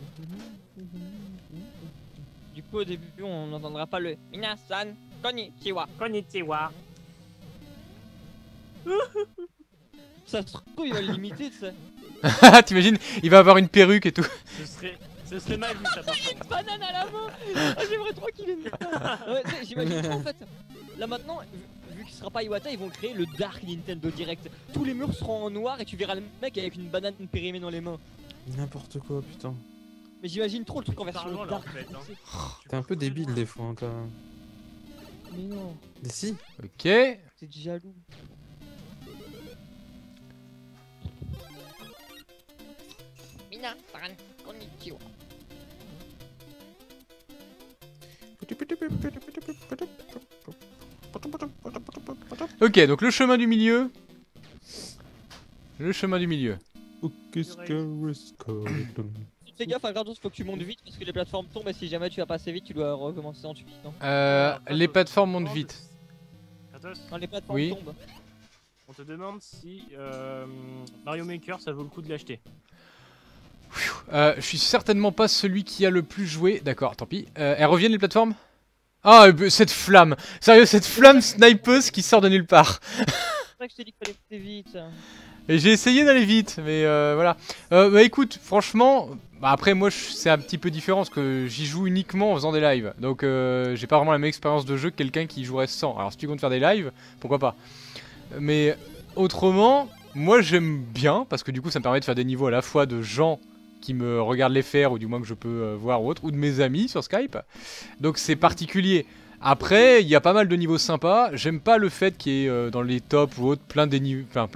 Du coup, au début, on n'entendra pas le Minasan Konnichiwa. Konnichiwa. Ça se trouve, il va le limiter, tu sais. T'imagines, il va avoir une perruque et tout. Ce serait mal vu ça par contre. Banane à la main. Ah, j'aimerais trop qu'il ait mis ça. Ouais, tu sais, j'imagine trop en fait. Là maintenant, vu qu'il sera pas Iwata, ils vont créer le Dark Nintendo Direct. Tous les murs seront en noir et tu verras le mec avec une banane périmée dans les mains. N'importe quoi, putain. Mais j'imagine trop le truc en version Carrément, là, Dark. en fait, hein. T'es un peu débile des fois, hein, quand même. Mais non, Mais si. Ok. t'es jaloux. Mina, Taran, konnichiwa. Ok, donc le chemin du milieu. Le chemin du milieu. Fais gaffe, Gratos, faut que tu montes vite parce que les plateformes tombent et si jamais tu vas pas assez vite, tu dois recommencer en tuant. Les plateformes montent vite. Kratos, Quand les plateformes Oui. tombent. on te demande si Mario Maker ça vaut le coup de l'acheter. Je suis certainement pas celui qui a le plus joué. D'accord, tant pis. Elles reviennent les plateformes? Ah, cette flamme! Sérieux, cette flamme snipeuse qui sort de nulle part. C'est vrai que je t'ai dit qu'il fallait aller vite. Et j'ai essayé d'aller vite, mais voilà. Bah écoute, franchement, bah après moi c'est un petit peu différent parce que j'y joue uniquement en faisant des lives. Donc j'ai pas vraiment la même expérience de jeu que quelqu'un qui jouerait sans. Alors si tu comptes faire des lives, pourquoi pas. Mais autrement, moi j'aime bien parce que du coup ça me permet de faire des niveaux à la fois de gens qui me regardent les faire ou du moins que je peux voir ou autre, ou de mes amis sur Skype. Donc c'est particulier. Après, il y a pas mal de niveaux sympas. J'aime pas le fait qu'il y ait dans les tops ou autres plein de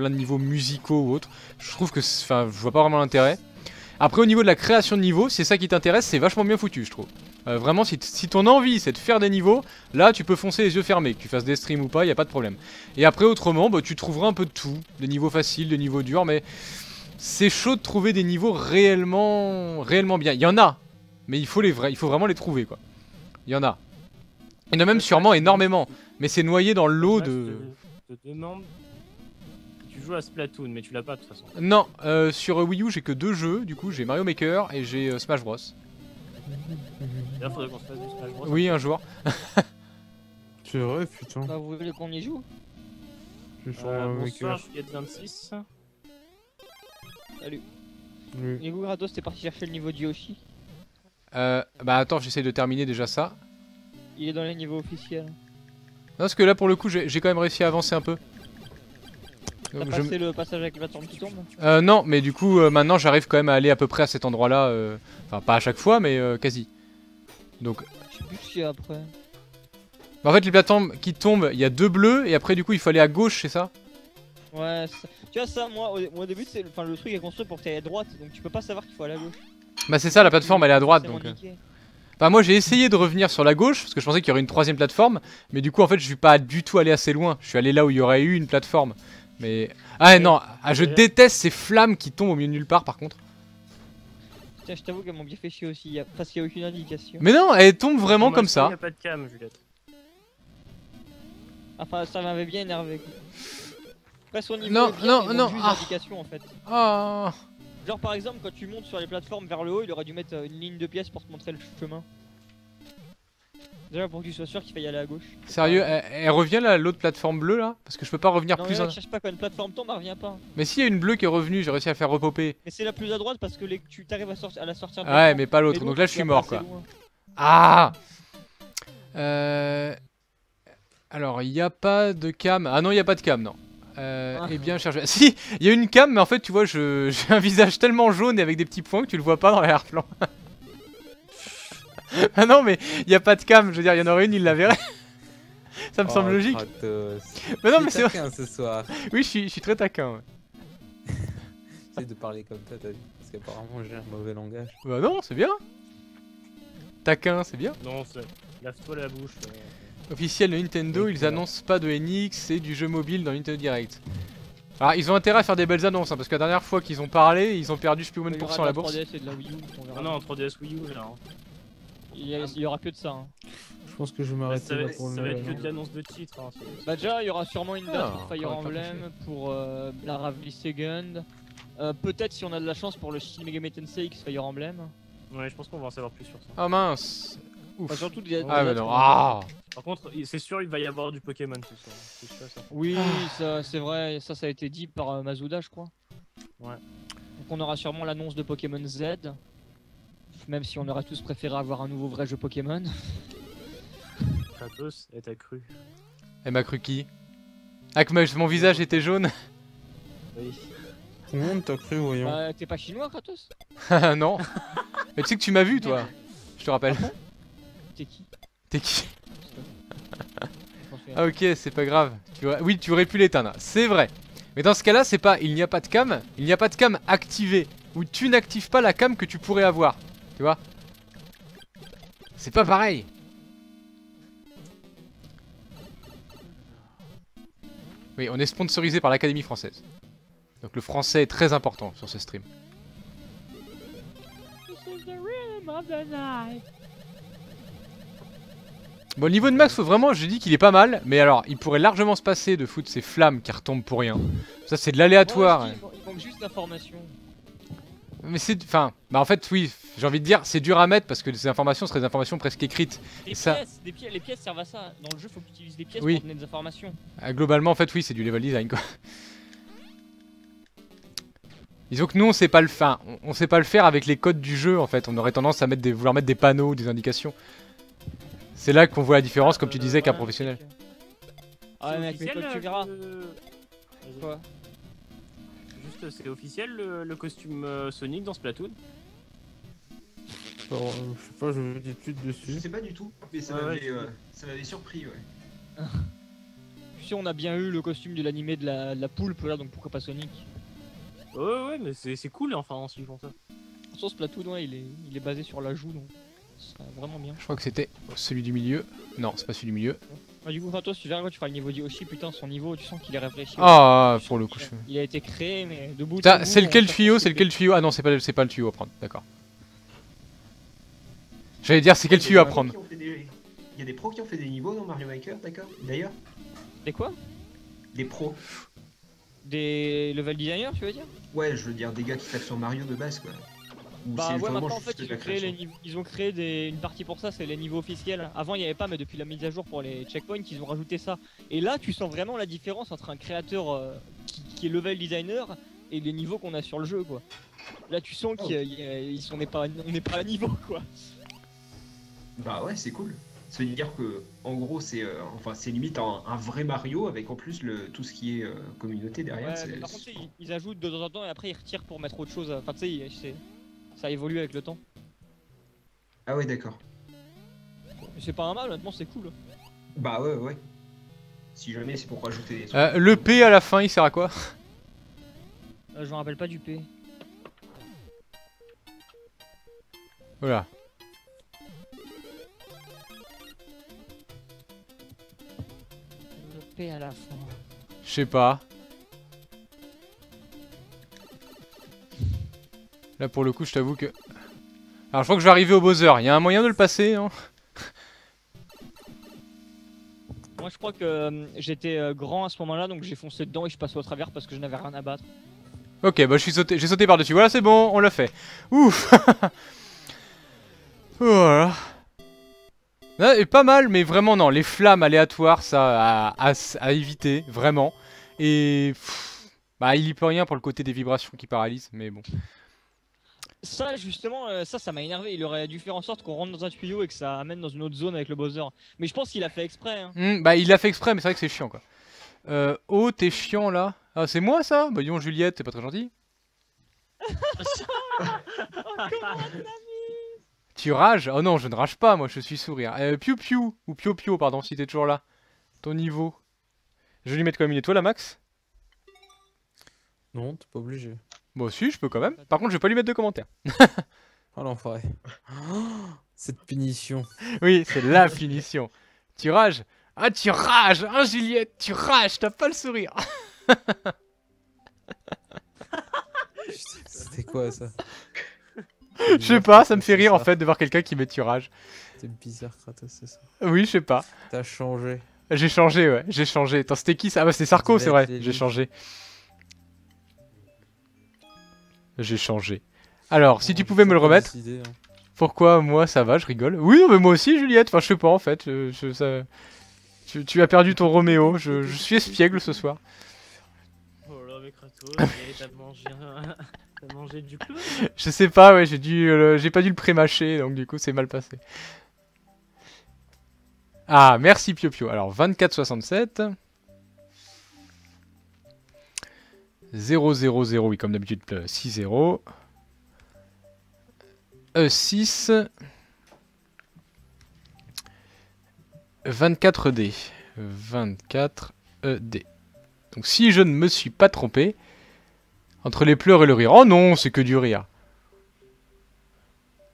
niveaux musicaux ou autres. Je trouve que, je vois pas vraiment l'intérêt. Après, au niveau de la création de niveaux, c'est ça qui t'intéresse, c'est vachement bien foutu, je trouve. Vraiment, si ton envie c'est de faire des niveaux, là tu peux foncer les yeux fermés, que tu fasses des streams ou pas, y a pas de problème. Et après, autrement, bah, tu trouveras un peu de tout, des niveaux faciles, des niveaux durs, mais c'est chaud de trouver des niveaux réellement bien. Il y en a, mais il faut vraiment les trouver, quoi. Il y en a. Il y en a même sûrement énormément, mais c'est noyé dans l'eau de... Je te demande... Tu joues à Splatoon, mais tu l'as pas de toute façon. Non, sur Wii U j'ai que 2 jeux, du coup j'ai Mario Maker et j'ai Smash Bros. D'ailleurs, faudrait qu'on se fasse du Smash Bros. Oui, un jour. C'est vrai, putain. Bah, vous voulez qu'on y joue? Je suis sur un Bonsoir, maker. Juliette 26. Salut. Oui. Et vous, Gratos, t'es parti chercher le niveau de Yoshi? Bah attends, j'essaie de terminer déjà ça. Il est dans les niveaux officiels. Non, parce que là pour le coup j'ai quand même réussi à avancer un peu. T'as Donc, passé le passage avec la plateforme qui tombe? non, mais du coup maintenant j'arrive quand même à aller à peu près à cet endroit là. Enfin pas à chaque fois, mais quasi. Donc... Je sais plus ce qu'il y a après. Bah, en fait les plateformes qui tombent, il y a 2 bleus et après du coup il faut aller à gauche, c'est ça? Ouais, tu vois ça, moi au début, le truc est construit pour que tu ailles à droite, donc tu peux pas savoir qu'il faut aller à gauche. Bah c'est ça, la plateforme elle est à droite C'est donc... niqué. Bah moi j'ai essayé de revenir sur la gauche parce que je pensais qu'il y aurait une 3ème plateforme, mais du coup en fait je suis pas du tout allé assez loin. Je suis allé là où il y aurait eu une plateforme. Mais... Ah non, je déteste ces flammes qui tombent au milieu de nulle part par contre. Tiens, je t'avoue qu'elles m'ont bien fait chier aussi, parce qu'il y a aucune indication. Mais non, elles tombent vraiment Pour comme l'instant, ça. Y a pas de cam, Juliette. Enfin, ça m'avait bien énervé. Quoi. Après, son niveau Non, est bien, non, mais il non, manque juste ah. d'indications en fait. Ah. Genre par exemple, quand tu montes sur les plateformes vers le haut, il aurait dû mettre une ligne de pièces pour te montrer le chemin. Déjà pour que tu sois sûr qu'il faille aller à gauche. Sérieux, elle revient là, l'autre plateforme bleue là? Parce que je peux pas revenir Non, plus mais en... cherche pas quand une plateforme tombe, elle revient pas. Mais s'il y a une bleue qui est revenue, j'ai réussi à faire repopper. Mais c'est la plus à droite parce que tu t'arrives à la sortir de Ouais, l'écran. mais pas l'autre, Mais donc là je tu suis vas pas mort assez quoi. loin. Ah. Alors, il n'y a pas de cam. Ah non, il n'y a pas de cam, non. Eh bien, cherche. Si, il y a une cam, mais en fait, tu vois, j'ai un visage tellement jaune et avec des petits points que tu le vois pas dans l'arrière-plan. Ah non, mais il n'y a pas de cam. Je veux dire, il y en aurait une, il la verrait. Ça me semble logique. Mais non, mais c'est vrai. ce soir. Oui, je suis très taquin. Ouais. J'essaie de parler comme ça, t'as vu? Parce qu'apparemment j'ai un mauvais langage. Bah non, c'est bien. Taquin, c'est bien. Non, lave-toi la bouche. Officiel de Nintendo, Oui, ils voilà. annoncent pas de NX et du jeu mobile dans Nintendo Direct. Alors, ils ont intérêt à faire des belles annonces, hein, parce que la dernière fois qu'ils ont parlé, ils ont perdu je sais plus combien de pourcents à la bourse. Il y aura de la 3DS et de la Wii U. On verra. Ah non, en 3DS Wii U là. Hein. Il y aura que de ça. Hein. Je pense que je vais Bah, m'arrêter ça va, là pour ça le va être que moment. de l'annonce de titre. Hein, Bah déjà, il y aura sûrement une date Ah, pour Fire encore une fois, Emblem, pour la Ravely Second. Peut-être si on a de la chance pour le Shin Megami Tensei X Fire Emblem. Ouais, je pense qu'on va en savoir plus sur ça. Ah mince. Ouf. Enfin, surtout Ah mais non. Ah. Par contre, c'est sûr, il va y avoir du Pokémon tout ça. C'est sûr, ça. Oui, ça c'est vrai, ça a été dit par Masuda, je crois. Ouais. Donc on aura sûrement l'annonce de Pokémon Z. Même si on aurait tous préféré avoir un nouveau vrai jeu Pokémon. Kratos, et t'as cru. Elle m'a cru qui? Ah que mon visage était jaune? Oui. Tout le monde t'a cru, voyons. Bah, t'es pas chinois, Kratos? Non. Mais tu sais que tu m'as vu toi. Je te rappelle. T'es qui? T'es qui? Je m'en souviens. Ah ok, c'est pas grave. Oui, tu aurais pu l'éteindre. C'est vrai. Mais dans ce cas-là, c'est pas il n'y a pas de cam. Il n'y a pas de cam activée. Ou tu n'actives pas la cam que tu pourrais avoir. Tu vois? C'est pas pareil. Oui, on est sponsorisé par l'Académie française. Donc le français est très important sur ce stream. Bon, le niveau de Max, faut vraiment, j'ai dit qu'il est pas mal, mais alors, il pourrait largement se passer de foutre ces flammes qui retombent pour rien. Ça, c'est de l'aléatoire. Ouais, il manque juste l'information. Mais c'est... Enfin, bah en fait, oui, j'ai envie de dire, c'est dur à mettre parce que ces informations seraient des informations presque écrites. Les ça- pièces, les pièces servent à ça. Dans le jeu, faut que tu utilises des pièces Oui. pour donner des informations. Globalement, en fait, oui, c'est du level design, quoi. Disons que nous, on sait pas le faire. On sait pas le faire avec les codes du jeu, en fait. On aurait tendance à mettre vouloir mettre des panneaux, des indications. C'est là qu'on voit la différence, comme tu disais, qu'un Voilà, professionnel. Ah ouais, mec, mais toi, tu verras. Vas-y. Quoi? Juste, c'est officiel le costume Sonic dans Splatoon? Alors, je sais pas, je me dis tout Je dessus. sais pas du tout, mais ça Ouais, m'avait surpris, ouais. Tu sais, on a bien eu le costume de l'animé de la poulpe là, donc pourquoi pas Sonic? Ouais, mais c'est cool enfin s'ils font ça. Sur Splatoon, ouais, il est basé sur l'ajout, donc c'est vraiment bien. Je crois que c'était celui du milieu. Non, c'est pas celui du milieu. Ah, du coup, toi, tu verras quand tu feras le niveau d'Yoshi, putain, son niveau, tu sens qu'il est réfléchi. Ah, Tu sens pour le qu'il coup. Il a été créé, mais de bout en Ça, bout, c'est lequel on tuyau? cherche C'est lequel tuyau? Ah non, c'est pas le tuyau à prendre. D'accord. J'allais dire, c'est quel tuyau à prendre? Il y a des pros qui ont fait des niveaux dans Mario Maker, d'accord? D'ailleurs, Des quoi? des pros. Des level designers, tu veux dire? Ouais, je veux dire des gars qui tapent sur Mario de base, quoi. Ou Bah c'est ouais, vraiment maintenant en juste fait de la ils ont créé, création. ils ont créé une partie pour ça, c'est les niveaux officiels. Avant il n'y avait pas, mais depuis la mise à jour pour les checkpoints ils ont rajouté ça. Et là tu sens vraiment la différence entre un créateur qui est level designer et les niveaux qu'on a sur le jeu quoi. Là tu sens qu'on n'est pas à niveau quoi. Bah ouais, c'est cool. Ça veut dire que, en gros, c'est enfin, c'est limite un vrai Mario avec en plus tout ce qui est communauté derrière. Ouais, mais par contre tu sais, ils ajoutent de temps en temps et après ils retirent pour mettre autre chose. Enfin tu sais, ça évolue avec le temps. Ah ouais, d'accord. Mais c'est pas un mal, honnêtement c'est cool. Bah ouais. Si jamais c'est pour rajouter des trucs. Le P à la fin, il sert à quoi? Je me rappelle pas du P. Voilà. Le P à la fin. Je sais pas. Là pour le coup je t'avoue que... Alors je crois que je vais arriver au Bowser, il y a un moyen de le passer hein? Moi je crois que j'étais grand à ce moment là donc j'ai foncé dedans et je passais au travers parce que je n'avais rien à battre. Ok bah j'ai sauté par dessus, voilà c'est bon, on l'a fait. Ouf. Voilà. Et pas mal mais vraiment non, les flammes aléatoires ça à éviter, vraiment. Et... bah il y peut rien pour le côté des vibrations qui paralysent mais bon. Ça justement, ça m'a énervé, il aurait dû faire en sorte qu'on rentre dans un tuyau et que ça amène dans une autre zone avec le Bowser. Mais je pense qu'il a fait exprès hein. Bah il l'a fait exprès mais c'est vrai que c'est chiant quoi. Oh t'es chiant là. Ah c'est moi ça? Bah dis Juliette, t'es pas très gentil. Tu rages? Oh non je ne rage pas moi, je suis sourire. Piu Piu, ou Pio Pio pardon si t'es toujours là. Ton niveau. Je vais lui mettre quand même une étoile à Max. Non, t'es pas obligé. Moi aussi je peux quand même. Par contre je vais pas lui mettre de commentaires. Oh l'enfoiré. Cette punition. Oui c'est la punition. Tu rages? Ah tu rages! Ah Juliette, tu rages, t'as pas le sourire. C'était quoi ça? Je sais pas, ça me fait rire en fait de voir quelqu'un qui met tu rages. C'est bizarre Kratos, c'est ça. Oui je sais pas. T'as changé. J'ai changé ouais, j'ai changé. Attends c'était qui ça? Ah bah c'était Sarko c'est vrai, j'ai changé. J'ai changé. Alors, si tu pouvais me le remettre. Décidé, hein. Pourquoi moi ça va, je rigole. Oui, non, mais moi aussi, Juliette. Enfin, je sais pas en fait. Tu as perdu ton Roméo. Je suis espiègle ce soir. Oh là, mais Kratos, t'as mangé du clou. Je sais pas, ouais, j'ai pas dû le pré-mâcher, donc du coup c'est mal passé. Ah, merci Pio Pio. Alors 24,67. 0, 0, 0, oui, comme d'habitude, 6, 0. 6. 24D. 24D. Donc si je ne me suis pas trompé, entre les pleurs et le rire. Oh non, c'est que du rire.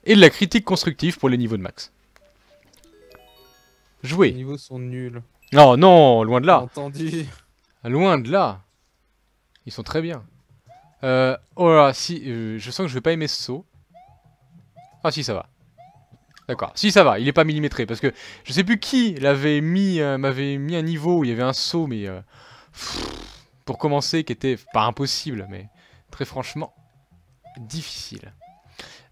Et de la critique constructive pour les niveaux de max. Les Jouer. niveaux sont nuls. Non, non, loin de là. Entendu. Loin de là. Ils sont très bien. Oh là, si, je sens que je vais pas aimer ce saut. Ah si, ça va. D'accord. Si, ça va, il est pas millimétré. Parce que je sais plus qui m'avait mis un niveau où il y avait un saut, mais... pour commencer, qui était pas impossible, mais très franchement, difficile.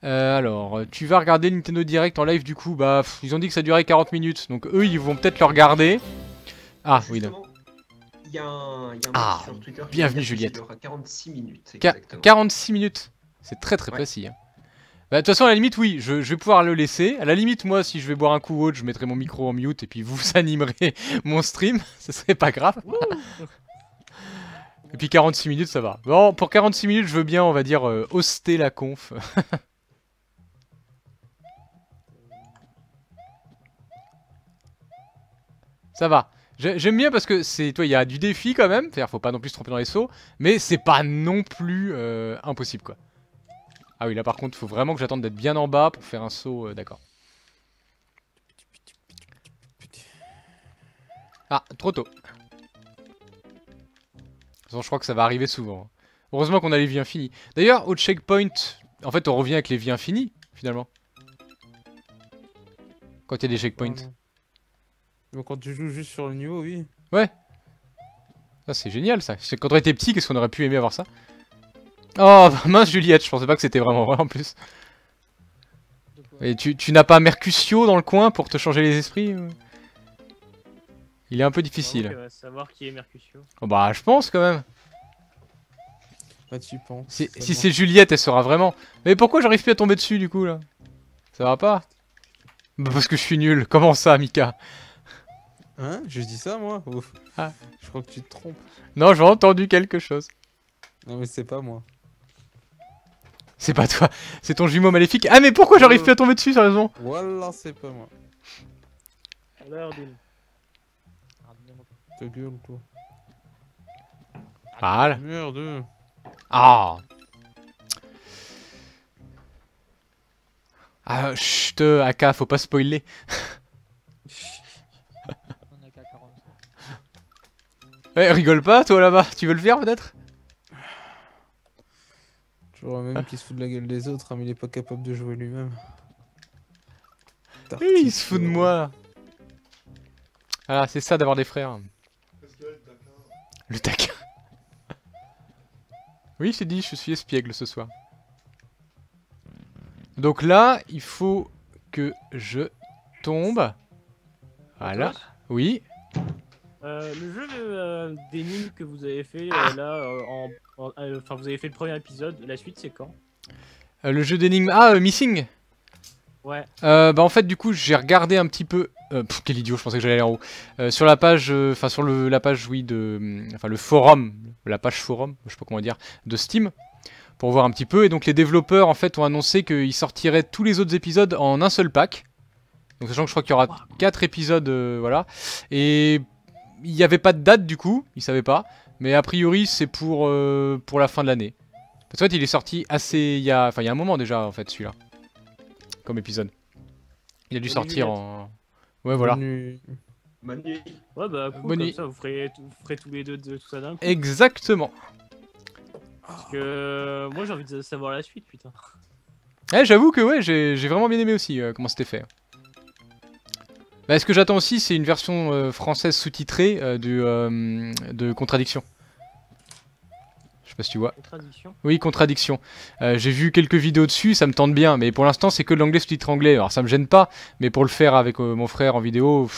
Alors, tu vas regarder le Nintendo Direct en live du coup, bah, ils ont dit que ça durait 40 minutes, donc eux, ils vont peut-être le regarder. Ah, oui, non. Justement, il y a un mec sur Twitter qui bienvenue, dit qu'il Juliette. aura 46 minutes. 46 minutes. C'est très très Ouais. précis. Hein. Bah, de toute façon, à la limite, oui, je vais pouvoir le laisser. À la limite, moi, si je vais boire un coup ou autre, je mettrai mon micro en mute et puis vous animerez mon stream. Ce serait pas grave. Et puis 46 minutes, ça va. Bon, pour 46 minutes, je veux bien, on va dire, hoster la conf. Ça va. J'aime bien parce que c'est, toi, il y a du défi quand même. C'est-à-dire, faut pas non plus se tromper dans les sauts. Mais c'est pas non plus impossible, quoi. Ah oui, là par contre, faut vraiment que j'attende d'être bien en bas pour faire un saut, d'accord. Ah, trop tôt. De toute façon, je crois que ça va arriver souvent. Heureusement qu'on a les vies infinies. D'ailleurs, au checkpoint, en fait, on revient avec les vies infinies, finalement. Quand il y a des checkpoints. Donc quand tu joues juste sur le niveau, oui. Ouais. Ça, c'est génial, ça. Quand on était petit, qu'est-ce qu'on aurait pu aimer avoir ça? Oh, mince Juliette, je pensais pas que c'était vraiment vrai en plus. Et tu n'as pas Mercutio dans le coin pour te changer les esprits? Il est un peu difficile. On va savoir qui est Mercutio. Oh bah, je pense quand même. Bah tu penses. Si c'est Juliette, elle sera vraiment. Mais pourquoi j'arrive plus à tomber dessus du coup là? Ça va pas? Bah parce que je suis nul. Comment ça, Mika? Hein? Je dis ça moi? Ouf. Ah. Je crois que tu te trompes. Non, j'ai entendu quelque chose. Non mais c'est pas moi. C'est pas toi, c'est ton jumeau maléfique. Ah mais pourquoi j'arrive plus à tomber dessus, sérieusement? Voilà, c'est pas moi. Alors, d'une. Ta gueule toi. Voilà. Merde. Ah. Ah, chut, Aka, faut pas spoiler. On a qu'à 40. Eh, rigole pas, toi là-bas, tu veux le faire peut-être? Je vois même qu'il se fout de la gueule des autres, hein, mais il est pas capable de jouer lui-même. Il se fout de moi. Voilà, c'est ça d'avoir des frères. Le taquin. Oui, c'est dit, je suis espiègle ce soir. Donc là, il faut que je tombe. Voilà. Oui. Le jeu d'énigmes que vous avez fait là, enfin vous avez fait le premier épisode, la suite c'est quand? Le jeu d'énigmes. Ah, Missing. Ouais. Bah en fait du coup j'ai regardé un petit peu. Quel idiot, je pensais que j'allais aller en haut. Sur la page, enfin sur la page oui de, enfin le forum, la page forum, je sais pas comment dire, de Steam, pour voir un petit peu. Et donc les développeurs en fait ont annoncé qu'ils sortiraient tous les autres épisodes en un seul pack. Donc sachant que je crois qu'il y aura 4 épisodes, voilà. Et il n'y avait pas de date du coup, ils savaient pas. Mais a priori c'est pour la fin de l'année. Parce qu'en fait il est sorti assez, il y a un moment déjà en fait celui-là. Comme épisode. Il a dû sortir en... Ouais voilà. Bonne nuit. Ouais bah cool, Bonne comme nuit. ça vous ferez tous les deux de tout ça d'un coup. Exactement. Parce que moi j'ai envie de savoir la suite putain. Eh, j'avoue que ouais, j'ai vraiment bien aimé aussi comment c'était fait. Bah, ce que j'attends aussi, c'est une version française sous-titrée de Contradiction. sais pas si tu vois. Contradiction. Oui, contradiction. J'ai vu quelques vidéos dessus, ça me tente bien, mais pour l'instant c'est que de l'anglais sous-titre anglais. Alors ça me gêne pas, mais pour le faire avec mon frère en vidéo,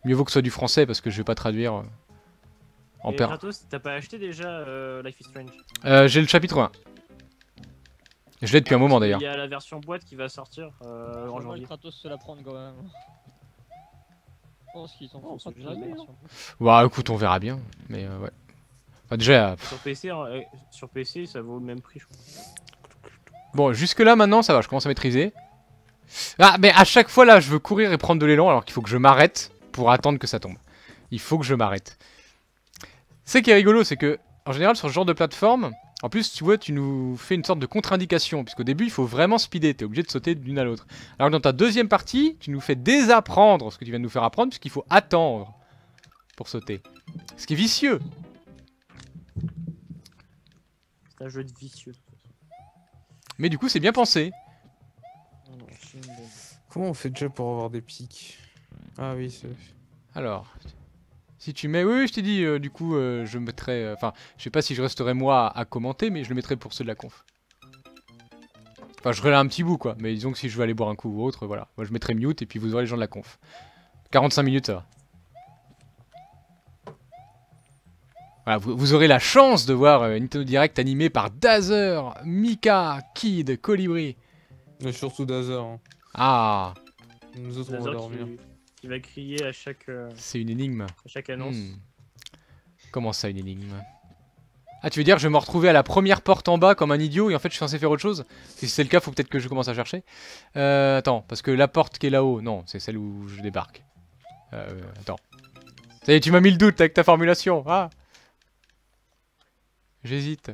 mieux vaut que ce soit du français parce que je vais pas traduire en Et pair. Kratos, t'as pas acheté déjà Life is Strange? J'ai le chapitre 1. Je l'ai depuis un moment d'ailleurs. Il y a la version boîte qui va sortir en Moi, le janvier. Kratos se la prendre quand même. Je pense qu'ils s'en Oh, on foutent sait pas de jamais, la hein. version. Bah écoute, on verra bien. Mais ouais. Enfin, déjà, Sur PC, ça vaut le même prix, je crois. bon, jusque là maintenant ça va, je commence à maîtriser. Ah, mais à chaque fois là, je veux courir et prendre de l'élan alors qu'il faut que je m'arrête pour attendre que ça tombe. Il faut que je m'arrête. Ce qui est rigolo, c'est que en général sur ce genre de plateforme, en plus tu vois, tu nous fais une sorte de contre-indication, puisqu'au début il faut vraiment speeder, t'es obligé de sauter d'une à l'autre. Alors que dans ta deuxième partie, tu nous fais désapprendre ce que tu viens de nous faire apprendre, puisqu'il faut attendre pour sauter. Ce qui est vicieux. C'est un jeu de vicieux. Mais du coup c'est bien pensé. Comment on fait déjà pour avoir des pics? Ah oui, c'est... Alors, si tu mets... Oui, je t'ai dit, du coup, je mettrai... Enfin, je sais pas si je resterai moi à commenter, mais je le mettrai pour ceux de la conf. Enfin, je serai là un petit bout, quoi. Mais disons que si je veux aller boire un coup ou autre, voilà. Moi, je mettrai mute et puis vous aurez les gens de la conf. 45 minutes, ça va. Voilà, vous aurez la chance de voir Nintendo Direct animé par Dazer, Mika, Kid, Colibri. Mais surtout Dazer. Hein. Ah, Nous autres, on va Dazer dormir. qui va crier à chaque c'est une énigme. annonce. Comment ça, une énigme? Ah, tu veux dire que je vais me retrouver à la première porte en bas comme un idiot et en fait je suis censé faire autre chose? Si c'est le cas, faut peut-être que je commence à chercher. Attends, parce que la porte qui est là-haut, non, c'est celle où je débarque. Attends. Ça y est, tu m'as mis le doute avec ta formulation. Ah, j'hésite.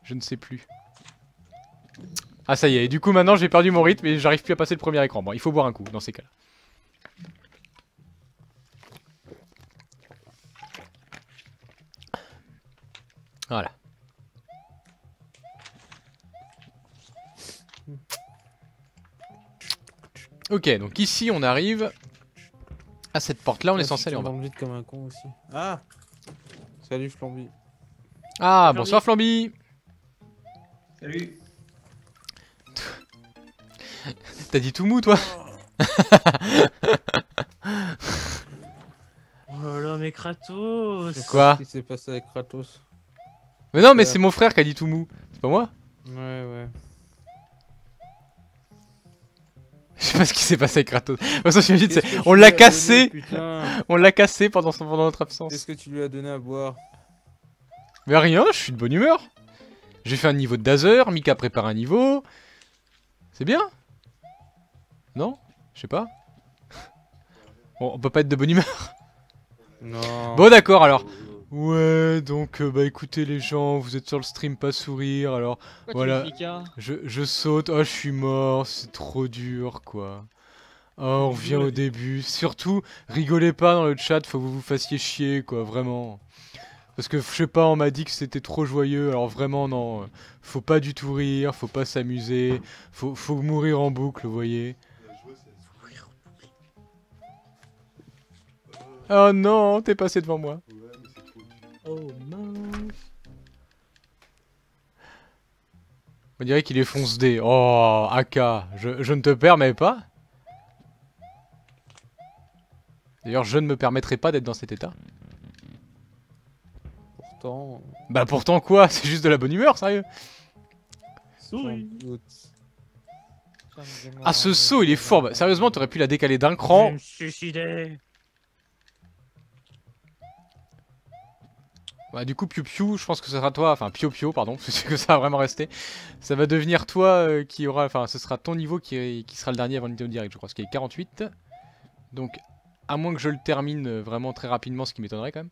Je ne sais plus. Ah, ça y est, et du coup maintenant j'ai perdu mon rythme et j'arrive plus à passer le premier écran. Bon, il faut boire un coup dans ces cas-là. Voilà. Ok, donc ici on arrive à cette porte-là, on est censé aller en bas. Dans le vide comme un con aussi. Ah! Salut Flamby. Ah, Flamby. bonsoir Flamby. Salut. T'as dit tout mou toi? Oh là, mais Kratos! Je sais Quoi? pas ce qui s'est passé avec Kratos. Mais non, mais c'est mon frère qui a dit tout mou. C'est pas moi? Ouais, ouais. Je sais pas ce qui s'est passé avec Kratos. De toute façon, j'imagine, Qu'est-ce que on tu l'a lui as cassé. donné, putain? On l'a cassé pendant notre absence. Qu'est-ce que tu lui as donné à boire? Mais rien, je suis de bonne humeur. J'ai fait un niveau de Dazer, Mika prépare un niveau. C'est bien? Non? Je sais pas. Bon, on peut pas être de bonne humeur. Non. Bon d'accord alors. Ouais, donc bah écoutez les gens, vous êtes sur le stream pas sourire, alors Pourquoi Voilà. tu fais Mika? je saute, oh je suis mort, c'est trop dur quoi. Oh on revient au début, surtout rigolez pas dans le chat, faut que vous vous fassiez chier quoi, vraiment. Parce que je sais pas, on m'a dit que c'était trop joyeux, alors vraiment non, faut pas du tout rire, faut pas s'amuser, faut mourir en boucle, vous voyez. Oh non, t'es passé devant moi. Oh mince! On dirait qu'il est fonce D. Oh, AK, je ne te permets pas. D'ailleurs, je ne me permettrai pas d'être dans cet état. Pourtant, Bah pourtant quoi, c'est juste de la bonne humeur, sérieux. sans Souris! doute. Ah ce saut, il est fort. Bah, sérieusement, t'aurais pu la décaler d'un cran. Je me suicidais! Bah du coup, Piu Piu, je pense que ce sera toi, enfin Pio Pio, pardon, parce que ça va vraiment rester. Ça va devenir toi qui aura, enfin ce sera ton niveau qui sera le dernier avant le Nintendo Direct, je crois, ce qui est 48. Donc, à moins que je le termine vraiment très rapidement, ce qui m'étonnerait quand même.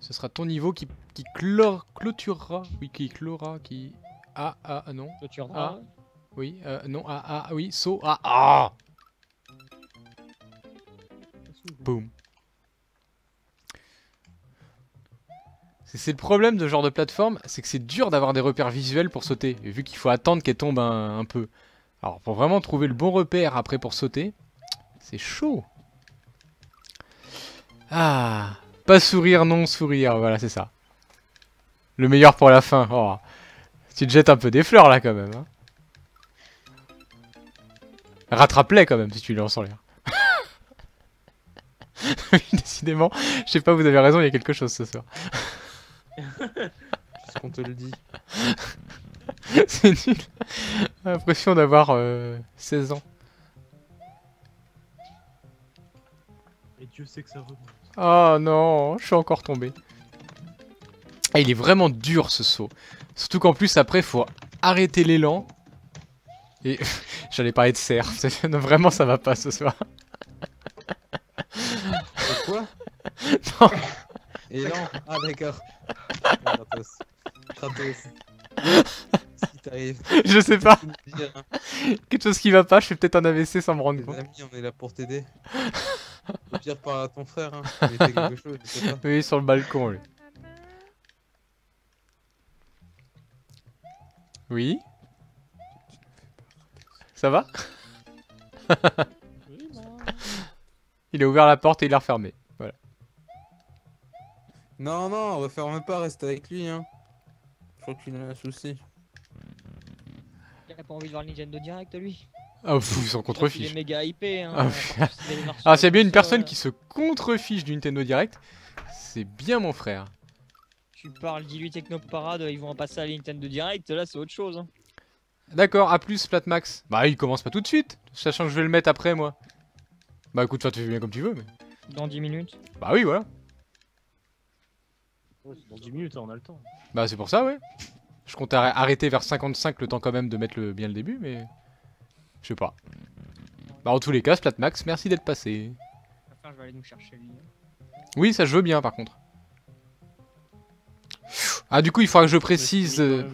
Ce sera ton niveau qui clôturera, oui, qui clora, qui... Ah, non, Tu Ah. oui, non, oui, saut, ah Boum. C'est le problème de ce genre de plateforme, c'est que c'est dur d'avoir des repères visuels pour sauter, et vu qu'il faut attendre qu'elle tombe un peu. Alors pour vraiment trouver le bon repère après pour sauter, c'est chaud. Ah, pas sourire, non sourire, voilà c'est ça. Le meilleur pour la fin. Oh. Tu te jettes un peu des fleurs là quand même. Hein. Rattrape-les quand même si tu les lances en l'air. Oui, décidément, je sais pas, vous avez raison, il y a quelque chose ce soir. Qu'est-ce qu'on te le dit? C'est nul. J'ai l'impression d'avoir 16 ans. Et Dieu sait que ça remonte. Oh non, je suis encore tombé. Ah, il est vraiment dur ce saut. Surtout qu'en plus après faut arrêter l'élan. Et j'allais parler de cerf. Vraiment ça va pas ce soir. C'est quoi? Non. Et non. Ah d'accord. Kratos. Kratos. Si t'arrives. Je sais pas. Dire, hein. Quelque chose qui va pas, je fais peut-être un AVC sans me rendre Les compte. amis, on est là pour t'aider. Au pire, parle à ton frère. Hein. Il était quelque chose, je sais pas. Oui, sur le balcon lui. Oui. Ça va? Oui, bah. Il a ouvert la porte et il l'a refermée. Voilà. Non, non, referme pas, reste avec lui. Hein. Je crois qu'il a un souci. Il a pas envie de voir le Nintendo Direct lui. Ah pff, ils s'en Il est contrefichent. méga hypé. Hein. Ah, Ah, s'il y a bien une personne qui se contrefiche du Nintendo Direct, c'est bien mon frère. Tu parles d'Illu Techno Parade, ils vont en passer à la Nintendo Direct, là c'est autre chose. Hein. D'accord, à plus Flatmax. Bah il commence pas tout de suite, sachant que je vais le mettre après moi. Bah écoute, tu fais bien comme tu veux, mais... Dans 10 minutes. Bah oui, voilà. Ouais, c'est dans 10 minutes, hein, on a le temps. Bah c'est pour ça, ouais. Je comptais arrêter vers 55, le temps quand même de mettre bien le début, mais... Je sais pas. Bah en tous les cas, Flatmax, merci d'être passé. Enfin, je vais aller nous chercher lui. Oui, ça je veux bien par contre. Ah du coup, il faudra que je précise... Mais c'est quand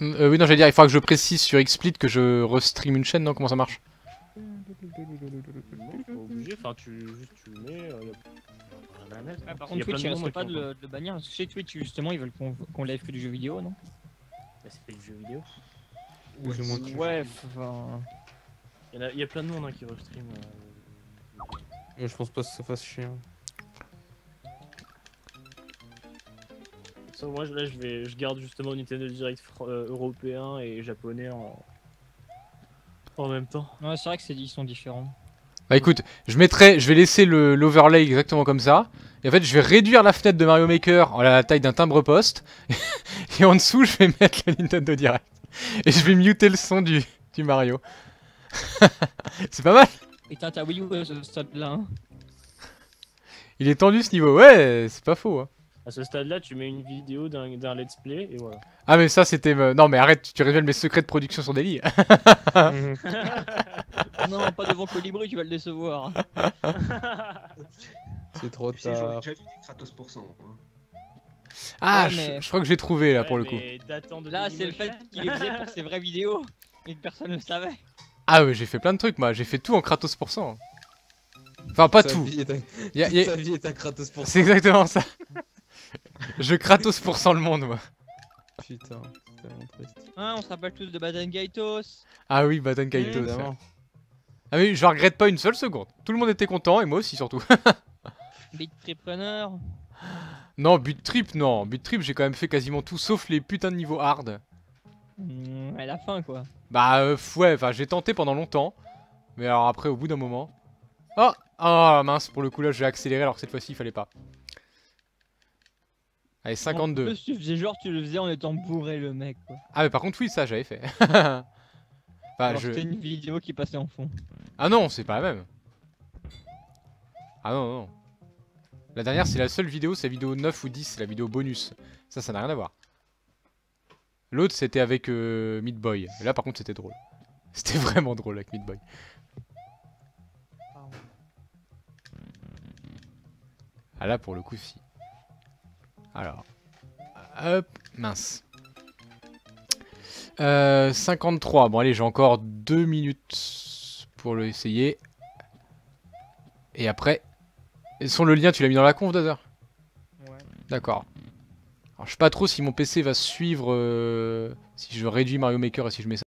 même, vas-y. oui, non, j'allais dire, il faudra que je précise sur XSplit que je restream une chaîne, non? Comment ça marche? Non, pas obligé, enfin juste tu le mets, rien à mettre. Ah, par Il y contre, a Twitch, plein il de monde risque pas qui de en le bannir. Parce que chez Twitch, justement, ils veulent qu'on live que du jeu vidéo, non? Bah, c'est du jeu vidéo. Ou du moins que tu- Ouais, enfin. Il y a plein de monde hein, qui restream. Mais je pense pas que ça fasse chier. Hein. Ça, moi là je garde justement Nintendo Direct européen et japonais en même temps. Ouais, c'est vrai que ils sont différents. Bah écoute, je vais laisser l'overlay exactement comme ça. Et en fait, je vais réduire la fenêtre de Mario Maker à la taille d'un timbre-poste. Et en dessous, je vais mettre le Nintendo Direct. Et je vais muter le son du Mario. C'est pas mal. Et t'as Wii U à ce stade-là. Hein. Il est tendu ce niveau. Ouais, c'est pas faux. Hein. À ce stade là tu mets une vidéo d'un let's play et voilà. Ah mais ça c'était... Non mais arrête, tu révèles mes secrets de production sur Daily. Non, pas devant Colibri, tu vas le décevoir. C'est trop Tu sais, j'aurais tard. déjà vu des Kratos pour cent. Hein. Ah, Ouais, mais- je crois que j'ai trouvé là pour le coup. Là, c'est le fait qu'il les faisait pour ses vraies vidéos et que personne ne le savait. Ah ouais, j'ai fait plein de trucs moi, j'ai fait tout en Kratos pour cent. Enfin pas Sa tout. vie est un- Y a- toute y a- Sa vie est un Kratos pour C'est exactement ça. Je Kratos pour cent le monde moi. Putain, c'est tellement triste. Hein, on se rappelle tous de Baden Gaitos. Ah oui, Baton Kaitos. Évidemment. Ah oui, je regrette pas une seule seconde. Tout le monde était content et moi aussi surtout. Beat Tripreneur. Non, Beat Trip, non. Beat Trip, j'ai quand même fait quasiment tout sauf les putains de niveaux hard. À la fin, quoi. Bah ouais, enfin j'ai tenté pendant longtemps. Mais alors après, au bout d'un moment... Oh, oh mince, pour le coup là, j'ai accéléré alors que cette fois-ci, il fallait pas. Allez, En 52. plus, tu faisais genre, tu le faisais en étant bourré, le mec, quoi. Ah mais par contre, oui, ça j'avais fait. Bah, Alors, c'était une vidéo qui passait en fond. Ah non, c'est pas la même. Ah non, non. La dernière, c'est la seule vidéo, c'est la vidéo 9 ou 10, c'est la vidéo bonus. Ça n'a rien à voir. L'autre, c'était avec Meat Boy. Et là, par contre, c'était drôle. C'était vraiment drôle avec Meat Boy. Ah là, pour le coup, si. Alors. Hop, mince. 53. Bon, allez, j'ai encore 2 minutes pour le essayer. Et après... Son le lien, tu l'as mis dans la conf, Dazer? Ouais. D'accord. Alors, je sais pas trop si mon PC va suivre si je réduis Mario Maker et si je mets ça.